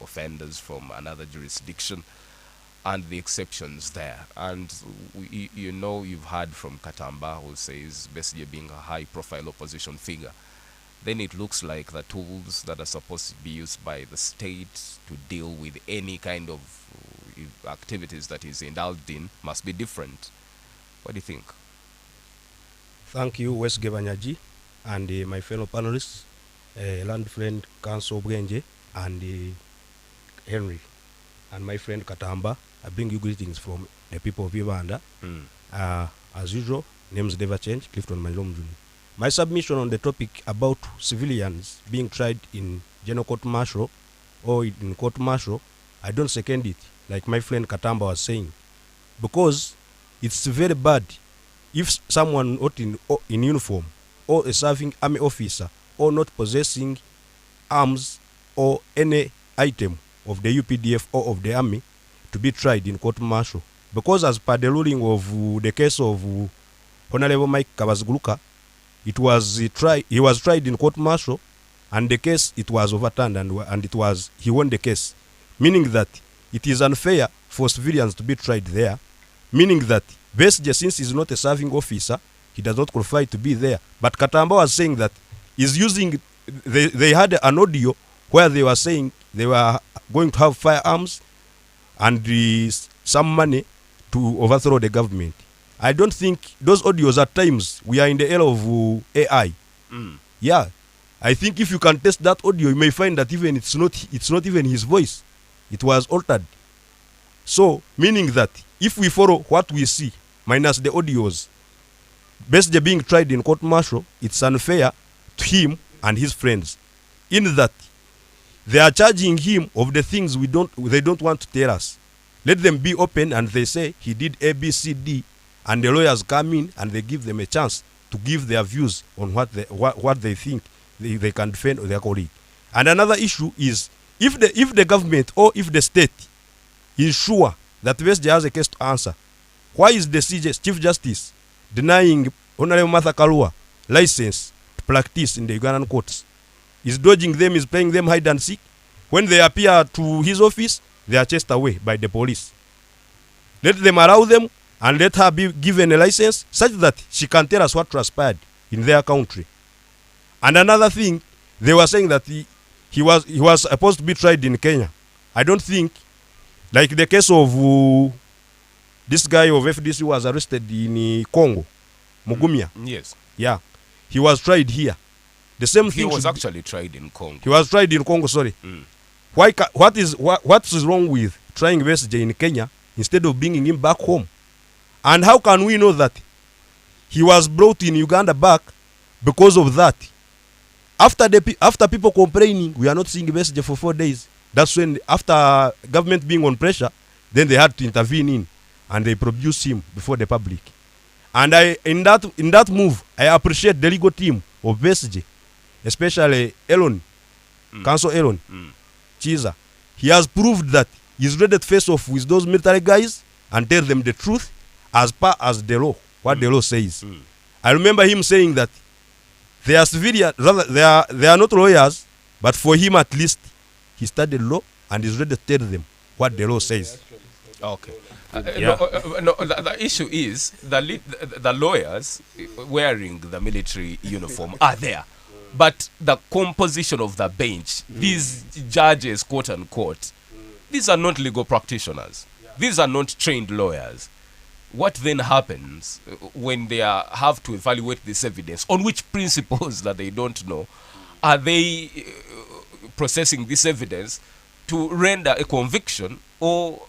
offenders from another jurisdiction and the exceptions there. And you know, you've heard from Katamba, who says basically being a high-profile opposition figure, then it looks like the tools that are supposed to be used by the state to deal with any kind of activities that is indulged in must be different. What do you think? Thank you, Wes Gebanyaji, and my fellow panelists, land friend Council Brenje, and Henry, and my friend Katamba. I bring you greetings from the people of Uganda. As usual, names never change. Clifton Malom Jr. My submission on the topic about civilians being tried in general court martial or in court martial, I don't second it, like my friend Katamba was saying, because it's very bad if someone not in uniform or a serving army officer or not possessing arms or any item of the UPDF or of the army to be tried in court martial. Because as per the ruling of the case of Honorable Mike Kabazguluka, it was he was tried in court martial, and the case it was overturned, and it was he won the case, meaning that it is unfair for civilians to be tried there, meaning that Besigye, since he's not a serving officer, he does not qualify to be there. But Katamba was saying that he's using, they had an audio where they were saying they were going to have firearms and some money to overthrow the government. I don't think those audios, at times we are in the era of AI. Yeah, I think if you can test that audio, you may find that even it's not even his voice, it was altered. So meaning that if we follow what we see minus the audios, Besigye being tried in court martial, it's unfair to him and his friends, in that they are charging him of the things they don't want to tell us. Let them be open and they say he did A, B, C, D, and the lawyers come in and they give them a chance to give their views on what they think they can defend their colleague. And another issue is if the government or if the state is sure that Besigye has a case to answer, why is the Chief Justice denying Honorable Martha Karua license to practice in the Ugandan courts? Is dodging them, is playing them hide and seek. When they appear to his office, they are chased away by the police. Let them allow them and let her be given a license such that she can tell us what transpired in their country. And another thing, they were saying that he was supposed to be tried in Kenya. I don't think, like the case of this guy of FDC was arrested in Congo, Mugumia. Yes. Yeah, he was tried here. The same thing. He was actually tried in Congo. He was tried in Congo. Sorry. What is wrong with trying Besigye in Kenya instead of bringing him back home? And how can we know that he was brought in Uganda back because of that? After people complaining, we are not seeing Besigye for 4 days. That's when, after government being on pressure, then they had to intervene in and they produced him before the public. And in that move, I appreciate the legal team of Besigye, especially Elon, Council Elon, Chiza. He has proved that he's ready to face off with those military guys and tell them the truth as per as the law, what the law says. I remember him saying that they are civilians, rather they are not lawyers, but for him at least, he studied law and is ready to tell them what the law says. Okay. The issue is the lawyers wearing the military uniform are there, but the composition of the bench, these judges, quote unquote, these are not legal practitioners. These are not trained lawyers. What then happens when they have to evaluate this evidence? On which principles that they don't know are they processing this evidence to render a conviction or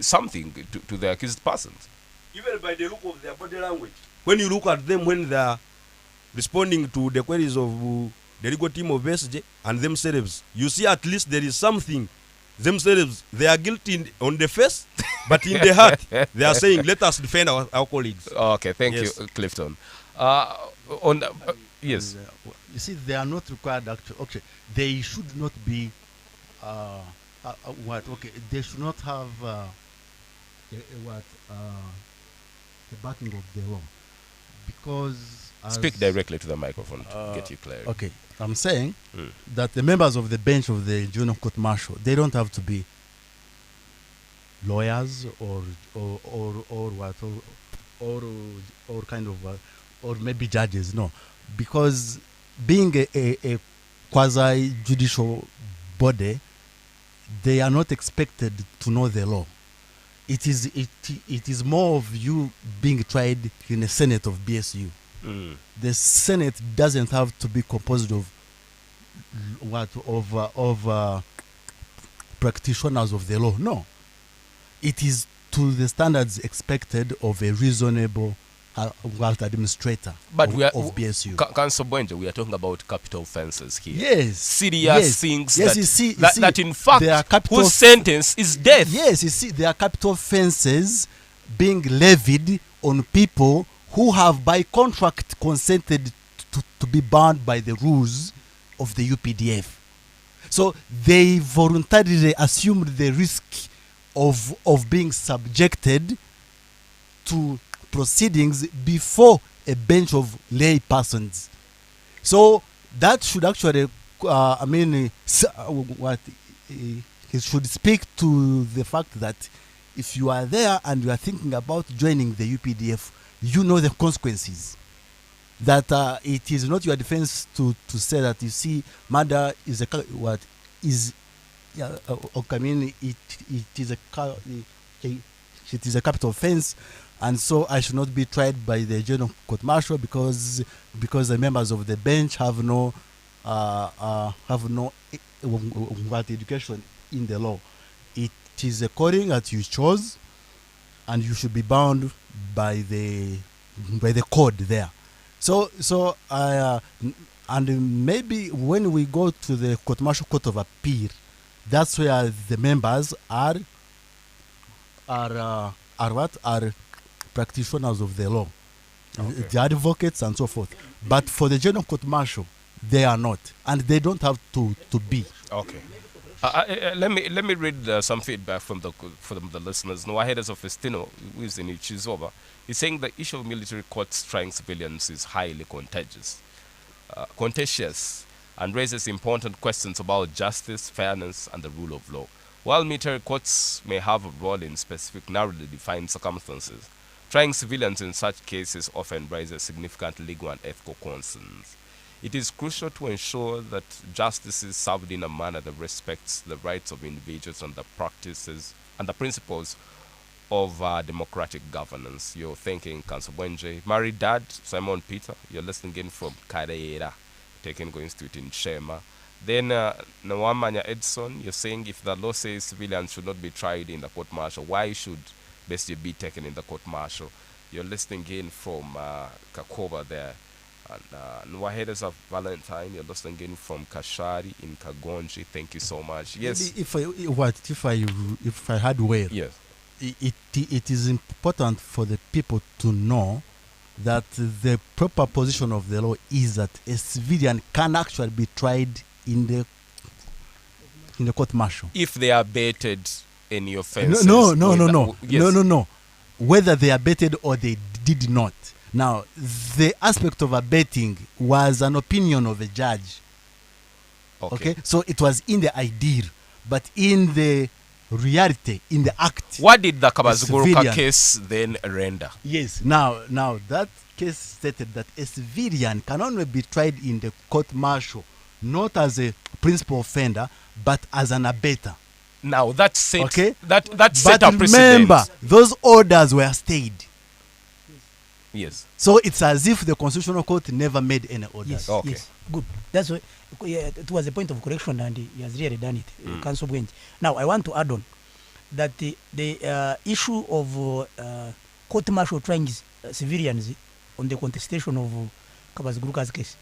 something to the accused persons? Even by the look of their body language. When you look at them when they are responding to the queries of the legal team of Besigye and themselves, you see at least there is something. Themselves, they are guilty on the face, but in the heart, they are saying, let us defend our colleagues. Okay, thank you, Clifton. Yes. You see, they are not required actually. Okay, they should not be okay, they should not have the backing of the law, because speak directly to the microphone to get you clear. Okay, I'm saying that the members of the bench of the Junior Court Martial, they don't have to be lawyers or kind of or maybe judges. No, because being a quasi judicial body, they are not expected to know the law. It is more of you being tried in the Senate of BSU. The Senate doesn't have to be composed of practitioners of the law. No, it is to the standards expected of a reasonable administrator of BSU. Council Bwenje, we are talking about capital offences here. Yes. Serious things yes, that in fact whose sentence is death. Yes, you see, there are capital offences being levied on people who have by contract consented to be bound by the rules of the UPDF. So they voluntarily assumed the risk of being subjected to proceedings before a bench of lay persons. So that should actually, he should speak to the fact that if you are there and you are thinking about joining the UPDF, you know the consequences. That it is not your defense to say that, you see, murder is it is a capital offense, and so I should not be tried by the general court martial because the members of the bench have no education in the law. It is a calling that you chose, and you should be bound by the code there. So and maybe when we go to the court martial court of appeal, that's where the members are practitioners of the law, the advocates and so forth. But for the general court martial, they are not, and they don't have to be. Okay. Let me read some feedback from the listeners. Noahedes of Festino, who is in Ichizova, is saying the issue of military courts trying civilians is highly contentious, and raises important questions about justice, fairness, and the rule of law. While military courts may have a role in specific narrowly defined circumstances, trying civilians in such cases often raises significant legal and ethical concerns. It is crucial to ensure that justice is served in a manner that respects the rights of individuals and the practices and the principles of democratic governance. You're thinking, Council Bwenje. Married Dad, Simon Peter, you're listening in from Kareera Technical Institute in Shema. Then Nawamanya Edson, you're saying if the law says civilians should not be tried in the court martial, why should Bestie be taken in the court martial? You're listening in from Kakova there. And Nwahedes of Valentine, you're listening in from Kashari in Kagonji. Thank you so much. Yes. If I had well, yes. It is important for the people to know that the proper position of the law is that a civilian can actually be tried in the court martial if they are baited any offenses. No. Whether they are baited or they did not. Now, the aspect of abetting was an opinion of a judge. Okay? So it was in the ideal, but in the reality, in the act. What did the Kabazuguruka case then render? Yes. Now that case stated that a civilian can only be tried in the court martial not as a principal offender, but as an abetter. Now that set, okay? that set a precedent. Remember, those orders were stayed. Yes. So it's as if the Constitutional Court never made any orders. Yes, okay. Yes, good. That's why it was a point of correction, and he has really done it. Council Bwenje. Now I want to add on that the issue of court martial trying civilians on the contestation of Kabazuguruka's case.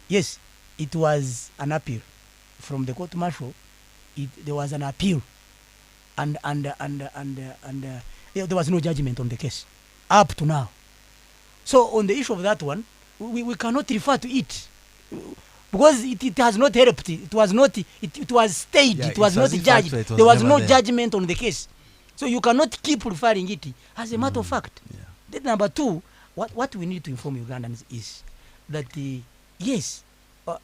Yes, it was an appeal from the court martial. There was an appeal, and there was no judgment on the case up to now. So on the issue of that one, we cannot refer to it because it has not helped. It was not. It was stayed. Yeah, it was not judged. There was no judgment on the case. So you cannot keep referring it as a matter of fact. Yeah. Then number two, what we need to inform Ugandans is that yes,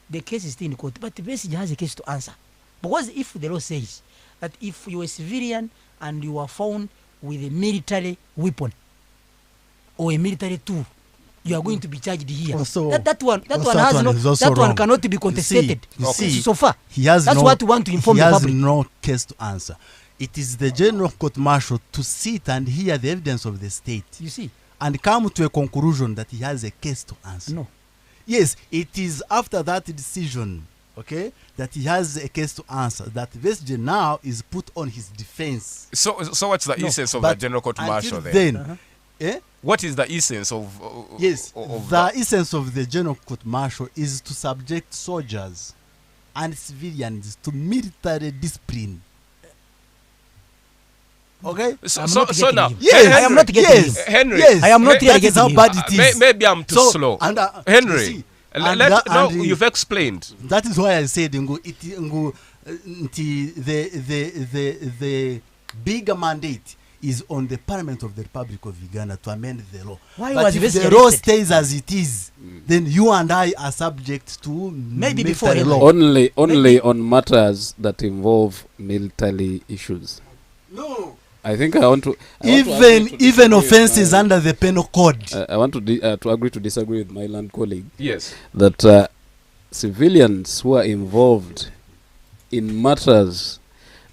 the case is still in court, but the Besigye has a case to answer. Because if the law says that if you are a civilian and you are found with a military weapon or a military tool, you are going to be charged here. That one cannot be contested. You see, so far, that's what we want to inform the public. He has no case to answer. It is the general court martial to sit and hear the evidence of the state. You see, and come to a conclusion that he has a case to answer. No. Yes, it is after that decision, okay, that he has a case to answer, that Besigye now is put on his defense. So what's the essence of the general court martial then? What is the essence of the essence of the general court martial is to subject soldiers and civilians to military discipline. Okay? So now, yes, I am not getting him. Henry, yes, I am not really getting how him. bad it is. Maybe I'm too slow. Henry, you've explained. That is why I said the bigger mandate is on the Parliament of the Republic of Uganda to amend the law. Why But was if Besigye the law arrested? stays as it is, then you and I are subject to Maybe before military him. law. Only Maybe- on matters that involve military issues. No. I think I want to. Even offenses under the penal code. I want to agree to disagree with my land colleague Yes. that civilians who are involved in matters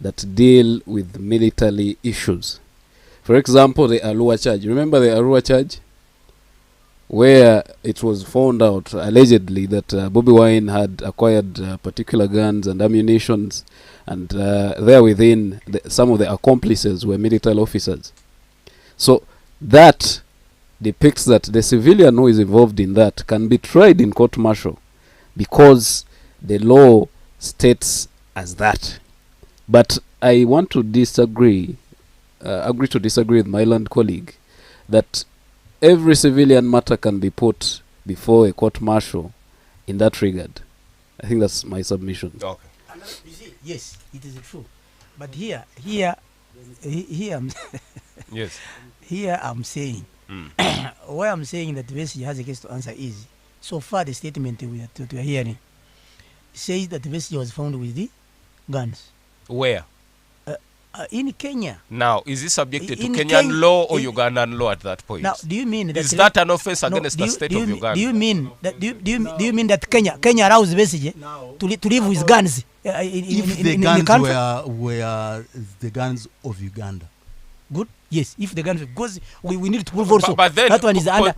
that deal with military issues. For example, the Arua charge. Remember the Arua charge? Where it was found out, allegedly, that Bobby Wine had acquired particular guns and ammunitions, and there within, some of the accomplices were military officers. So that depicts that the civilian who is involved in that can be tried in court martial because the law states as that. But I want to disagree, agree to disagree with my land colleague that every civilian matter can be put before a court martial in that regard. I think that's my submission. Okay. You see, yes, it is true. But here, I'm Yes. here I'm saying, why I'm saying that Besigye has a case to answer is, so far the statement we are hearing says that Besigye was found with the guns Where? in Kenya. Now, is this subjected to In Kenyan Kenya- law or in- Ugandan law at that point? Now, do you mean that Is that an offense No, against the state of Uganda? Do you mean that? Do you mean that Kenya allows Besigye to live with guns If in the the guns country? were the guns of Uganda. Good. Yes, if the guns, because we need to prove also But then, that one is under.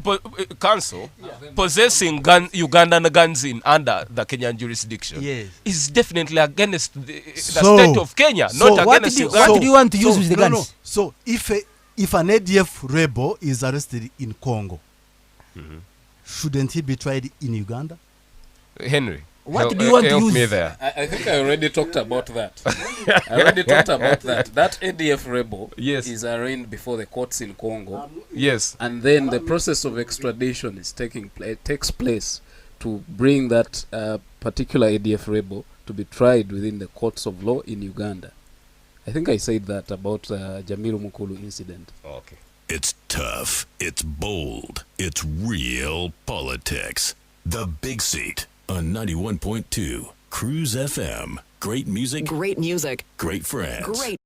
council, possessing Ugandan guns in under the Kenyan jurisdiction Yes. is definitely against the So- state of Kenya, so not what against do you- Uganda. what do you want to use with the no, guns? No. So if an ADF rebel is arrested in Congo, shouldn't he be tried in Uganda? Henry, What do you want to help use? me there. I think I already talked about that. I already talked about that. That ADF rebel Yes. is arraigned before the courts in Congo, Yes. and then the process of extradition is takes place to bring that particular ADF rebel to be tried within the courts of law in Uganda. I think I said that about Jamiru Mukulu incident. Okay. It's tough. It's bold. It's real politics. The Big Seat on 91.2 Cruise FM. Great music, Great music. great friends. Great.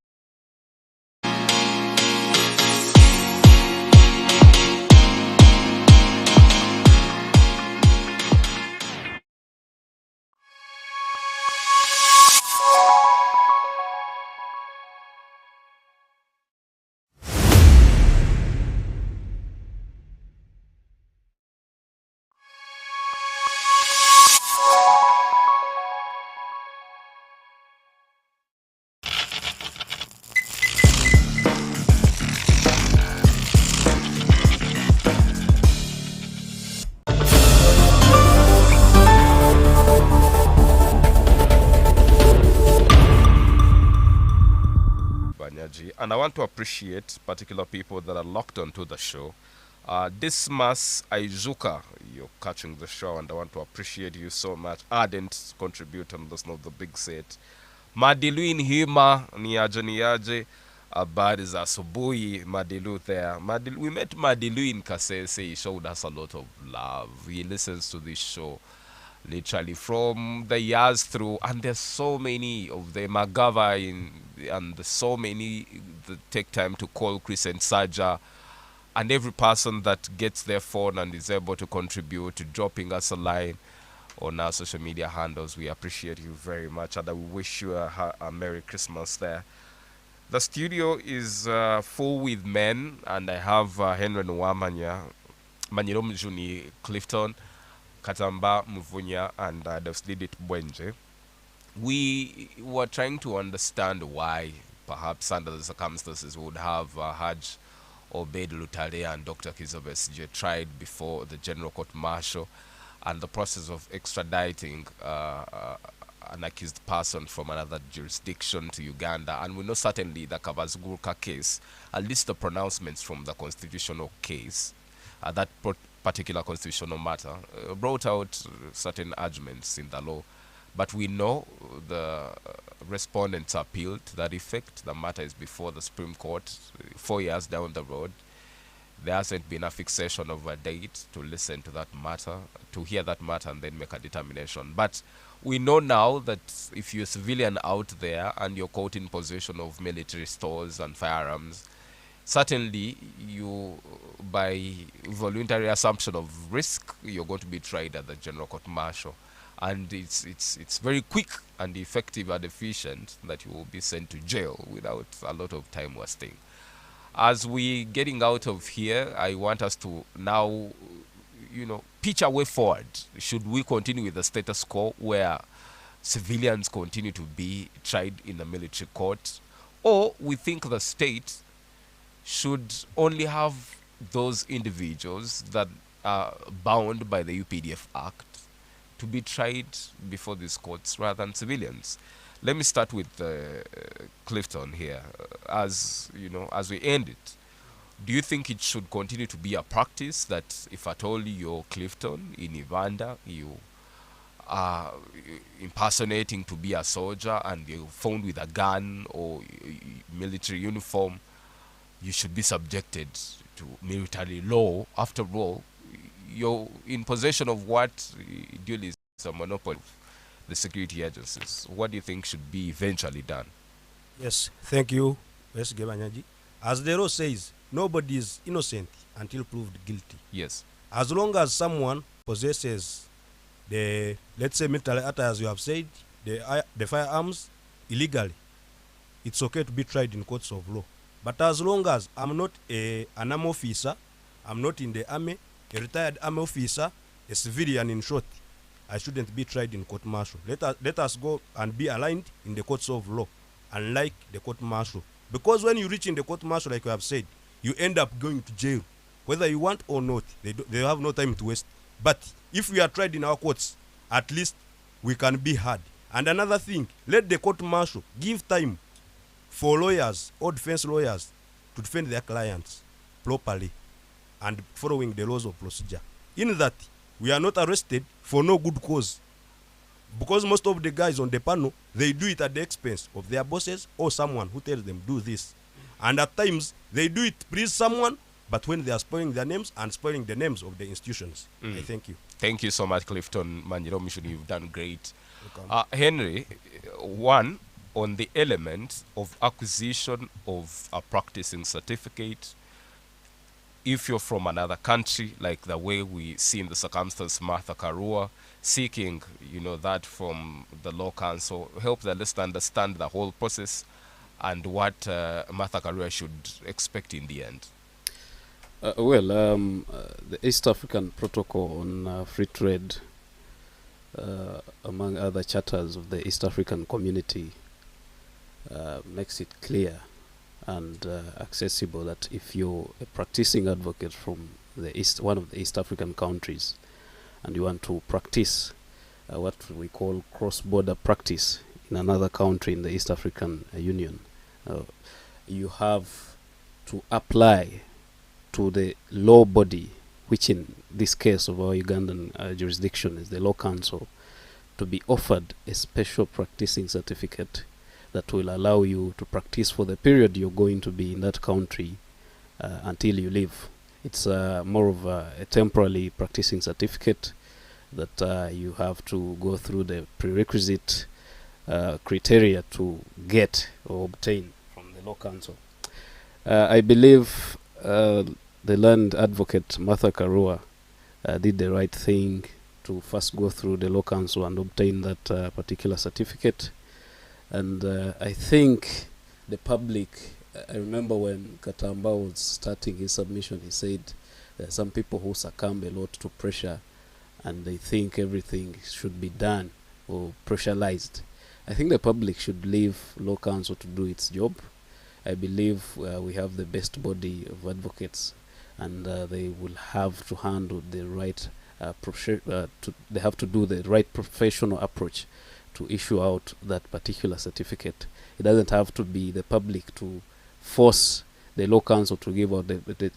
Banyaji, and I want to appreciate particular people that are locked onto the show. Dismas Aizuka, you're catching the show, and I want to appreciate you so much. Ardent contributor on this of the Big Set. Madiluin Hima, niaje. Habari za asubuhi, Madilu there. We met Madilu in Kasese. He showed us a lot of love. He listens to this show literally from the years through, and there's so many of them. Magava and so many that take time to call Chris and Saja, and every person that gets their phone and is able to contribute to dropping us a line on our social media handles. We appreciate you very much, and I wish you a Merry Christmas there. The studio is full with men, and I have Henry Nwamanya, Manyirom Juni Clifton, Katamba Muvunya, and Devslidit Bwenje. We were trying to understand why, perhaps under the circumstances, we would have Haj Obed Lutale and Dr. Kizza Besigye tried before the General Court Martial, and the process of extraditing an accused person from another jurisdiction to Uganda. And we know certainly the Kavazgurka case, at least the pronouncements from the constitutional case, that particular constitutional matter, brought out certain arguments in the law But we know the respondents appealed to that effect. The matter is before the Supreme Court 4 years down the road. There hasn't been a fixation of a date to listen to that matter, to hear that matter and then make a determination. But we know now that if you're a civilian out there and you're caught in possession of military stores and firearms, certainly you, by voluntary assumption of risk, you're going to be tried at the General Court Martial. And it's very quick and effective and efficient that you will be sent to jail without a lot of time wasting. As we getting out of here, I want us to now, pitch a way forward. Should we continue with the status quo where civilians continue to be tried in a military court, or we think the state should only have those individuals that are bound by the UPDF Act to be tried before these courts rather than civilians? Let me start with Clifton here. As we end it, do you think it should continue to be a practice that if at all you're Clifton in Uganda, you are impersonating to be a soldier and you're found with a gun or military uniform, you should be subjected to military law? After all, you're in possession of what duly is a monopoly of the security agencies. What do you think should be eventually done? Yes, thank you, Wes Gebanyaji. As the law says, nobody is innocent until proved guilty. Yes. As long as someone possesses the, let's say, military attire, as you have said, the firearms illegally, it's okay to be tried in courts of law. But as long as I'm not an army officer, I'm not in the army, a retired army officer, a civilian in short, I shouldn't be tried in court martial. Let us go and be aligned in the courts of law, unlike the court martial. Because when you reach in the court martial, like you have said, you end up going to jail. Whether you want or not, they have no time to waste. But if we are tried in our courts, at least we can be heard. And another thing, let the court martial give time for lawyers or defense lawyers to defend their clients properly and following the laws of procedure. In that, we are not arrested for no good cause. Because most of the guys on the panel, they do it at the expense of their bosses or someone who tells them do this. And at times, they do it to please someone, but when they are spoiling their names and spoiling the names of the institutions. I thank you. Thank you so much, Clifton Manjiromishu. You've done great. Henry, one, on the element of acquisition of a practicing certificate, if you're from another country, like the way we see in the circumstance Martha Karua, seeking, that from the Law Council, help the listener understand the whole process and what Martha Karua should expect in the end. The East African Protocol on Free Trade, among other charters of the East African Community, makes it clear and accessible that if you're a practicing advocate from one of the East African countries and you want to practice what we call cross-border practice in another country in the East African Union, you have to apply to the law body, which in this case of our Ugandan jurisdiction is the Law Council, to be offered a special practicing certificate that will allow you to practice for the period you're going to be in that country until you leave. It's more of a temporarily practicing certificate that you have to go through the prerequisite criteria to get or obtain from the Law Council. I believe the land advocate Martha Karua did the right thing to first go through the Law Council and obtain that particular certificate. And I think the public, I remember when Katamba was starting his submission, he said there are some people who succumb a lot to pressure and they think everything should be done or pressurized. I think the public should leave Law Council to do its job. I believe we have the best body of advocates and they will have to handle the right, they have to do the right professional approach to issue out that particular certificate. It doesn't have to be the public to force the Law Council to give out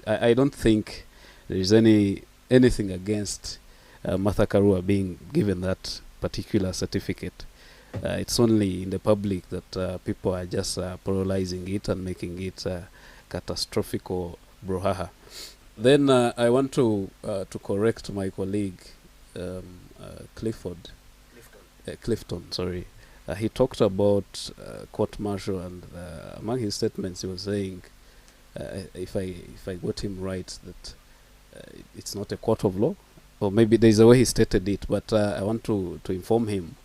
I don't think there is anything against Martha Karua being given that particular certificate. It's only in the public that people are just pluralizing it and making it catastrophic or brouhaha. Then I want to correct my colleague Clifton. Sorry, he talked about court-martial, and among his statements, he was saying, if I got him right, that it's not a court of law, or maybe there's a way he stated it. But I want to inform him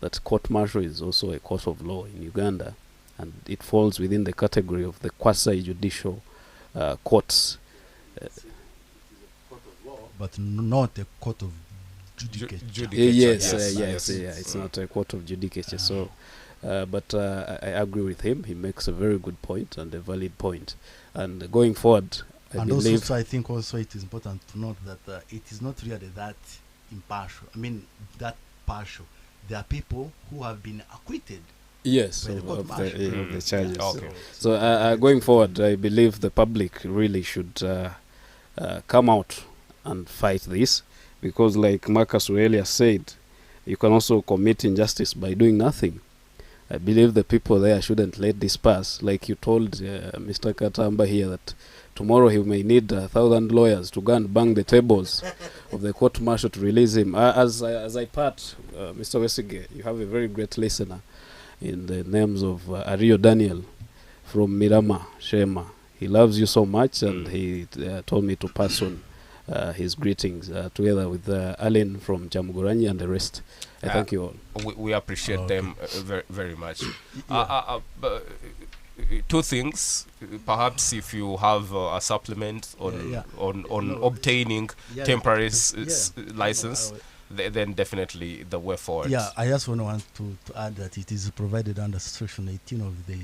that court-martial is also a court of law in Uganda, and it falls within the category of the quasi-judicial courts. But not a court of judicature. Yes, it's not a court of judicature. So, but I agree with him. He makes a very good point and a valid point. And going forward, I believe. Also, I think also it is important to note that it is not really that impartial. I mean, that partial. There are people who have been acquitted. Yes, by of the the charges. Okay. So going forward, I believe the public really should come out and fight this, because like Marcus earlier said, you can also commit injustice by doing nothing. I believe the people there shouldn't let this pass. Like you told Mr. Katamba here that tomorrow he may need 1,000 lawyers to go and bang the tables of the court-martial to release him. As I part, Mr. Wesige, you have a very great listener in the names of Ario Daniel from Mirama, Shema. He loves you so much, and he told me to pass on his greetings together with Alan from Jamugurani and the rest. I thank you all. We appreciate them very, very much. Two things. Perhaps if you have a supplement on obtaining temporary license, then definitely the way forward. Yeah, I just want to add that it is provided under Section 18 of the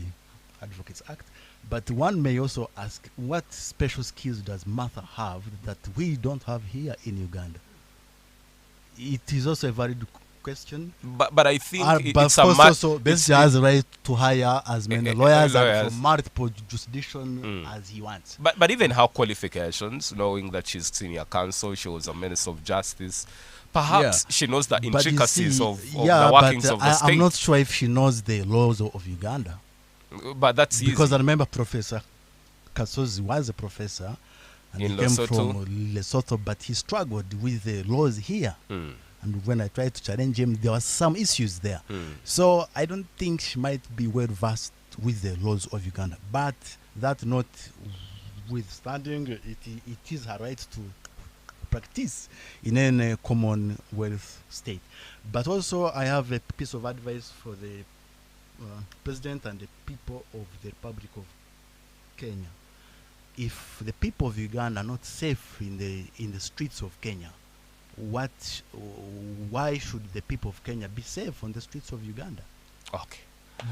Advocates Act. But one may also ask, what special skills does Martha have that we don't have here in Uganda? It is also a valid question. But I think but it's a also Bessie has the right to hire as many lawyers and from multiple jurisdiction as he wants. But even her qualifications, knowing that she's senior counsel, she was a minister of justice, perhaps she knows the intricacies of the workings of the state. I'm not sure if she knows the laws of Uganda. But that's because easy. I remember Professor Kasozi was a professor and he came from Lesotho, but he struggled with the laws here. And when I tried to challenge him, there were some issues there. So I don't think she might be well versed with the laws of Uganda. But that notwithstanding, it is her right to practice in any Commonwealth state. But also I have a piece of advice for the President and the people of the Republic of Kenya. If the people of Uganda are not safe in the streets of Kenya, why should the people of Kenya be safe on the streets of Uganda? Okay.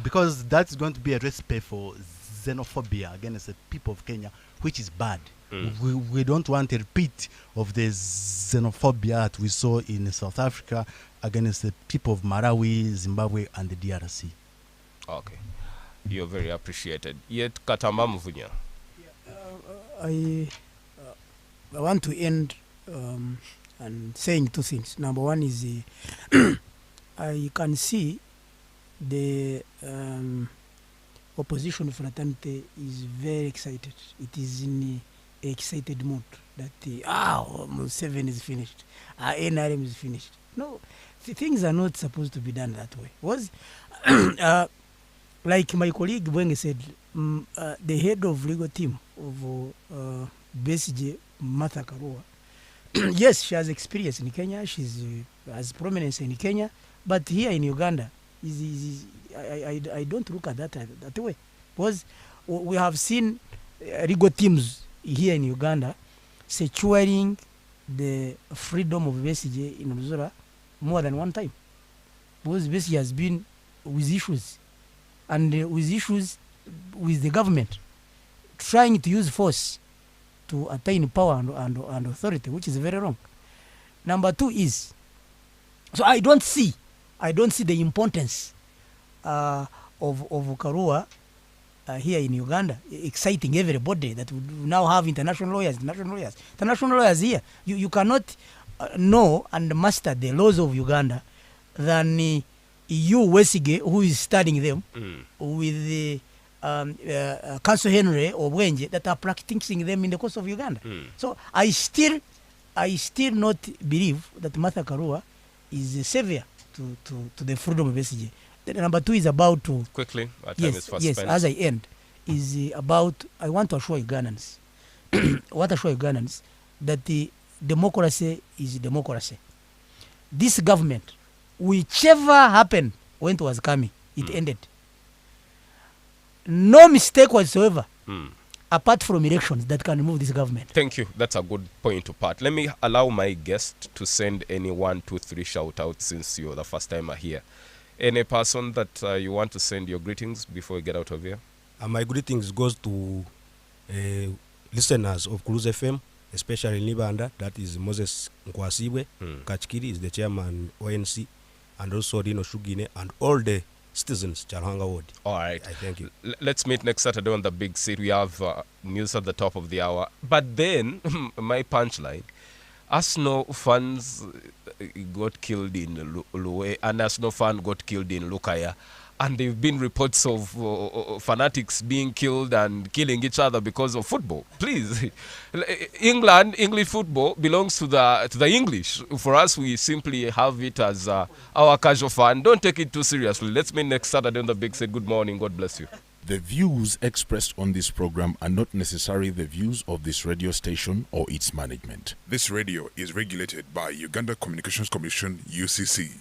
Because that's going to be a recipe for xenophobia against the people of Kenya, which is bad. We don't want a repeat of the xenophobia that we saw in South Africa against the people of Malawi, Zimbabwe, and the DRC. Okay. You're very appreciated. Yet Katamba Muvunya. I want to end and saying two things. Number one is I can see the opposition fraternity is very excited. It is in a excited mood that Museveni is finished. NRM is finished. No, things are not supposed to be done that way. Like my colleague Bwenge said, the head of legal team of BSG, Martha Karua, yes, she has experience in Kenya. She has prominence in Kenya, but here in Uganda, I don't look at that way. Because we have seen legal teams here in Uganda securing the freedom of BSG in Ruzura more than one time. Because BSG has been with issues, and with issues with the government, trying to use force to attain power and authority, which is very wrong. Number two is, so I don't see the importance of Karua here in Uganda, exciting everybody that we now have international lawyers here. You cannot know and master the laws of Uganda than you, Wesige, who is studying them, with the Council Henry or Wenje that are practicing them in the coast of Uganda. So I still not believe that Martha Karua is a savior to the freedom of Besigye. Then number 2 is about to quickly. Our time is fast spent. As I end, is about I want to assure Ugandans, that the democracy is democracy. This government, whichever happened when it was coming, it ended. No mistake whatsoever, apart from elections, that can remove this government. Thank you. That's a good point to part. Let me allow my guest to send any 1, 2, 3 shout-outs since you're the first timer here. Any person that you want to send your greetings before we get out of here? My greetings goes to listeners of Cruise FM, especially in Libanda. That is Moses Nkwasiwe. Kachikiri is the chairman ONC, and also Dino Shugine, and all the citizens Charhanga Ward. All right. I thank you. Let's meet next Saturday on the big seat. We have news at the top of the hour. But then, my punchline, Arsenal fans got killed in Luwe, and Arsenal fan got killed in Lukaya. And there have been reports of fanatics being killed and killing each other because of football. Please, English football belongs to the English. For us, we simply have it as our casual fan. Don't take it too seriously. Let's meet next Saturday on the big set. Good morning. God bless you. The views expressed on this program are not necessarily the views of this radio station or its management. This radio is regulated by Uganda Communications Commission, UCC.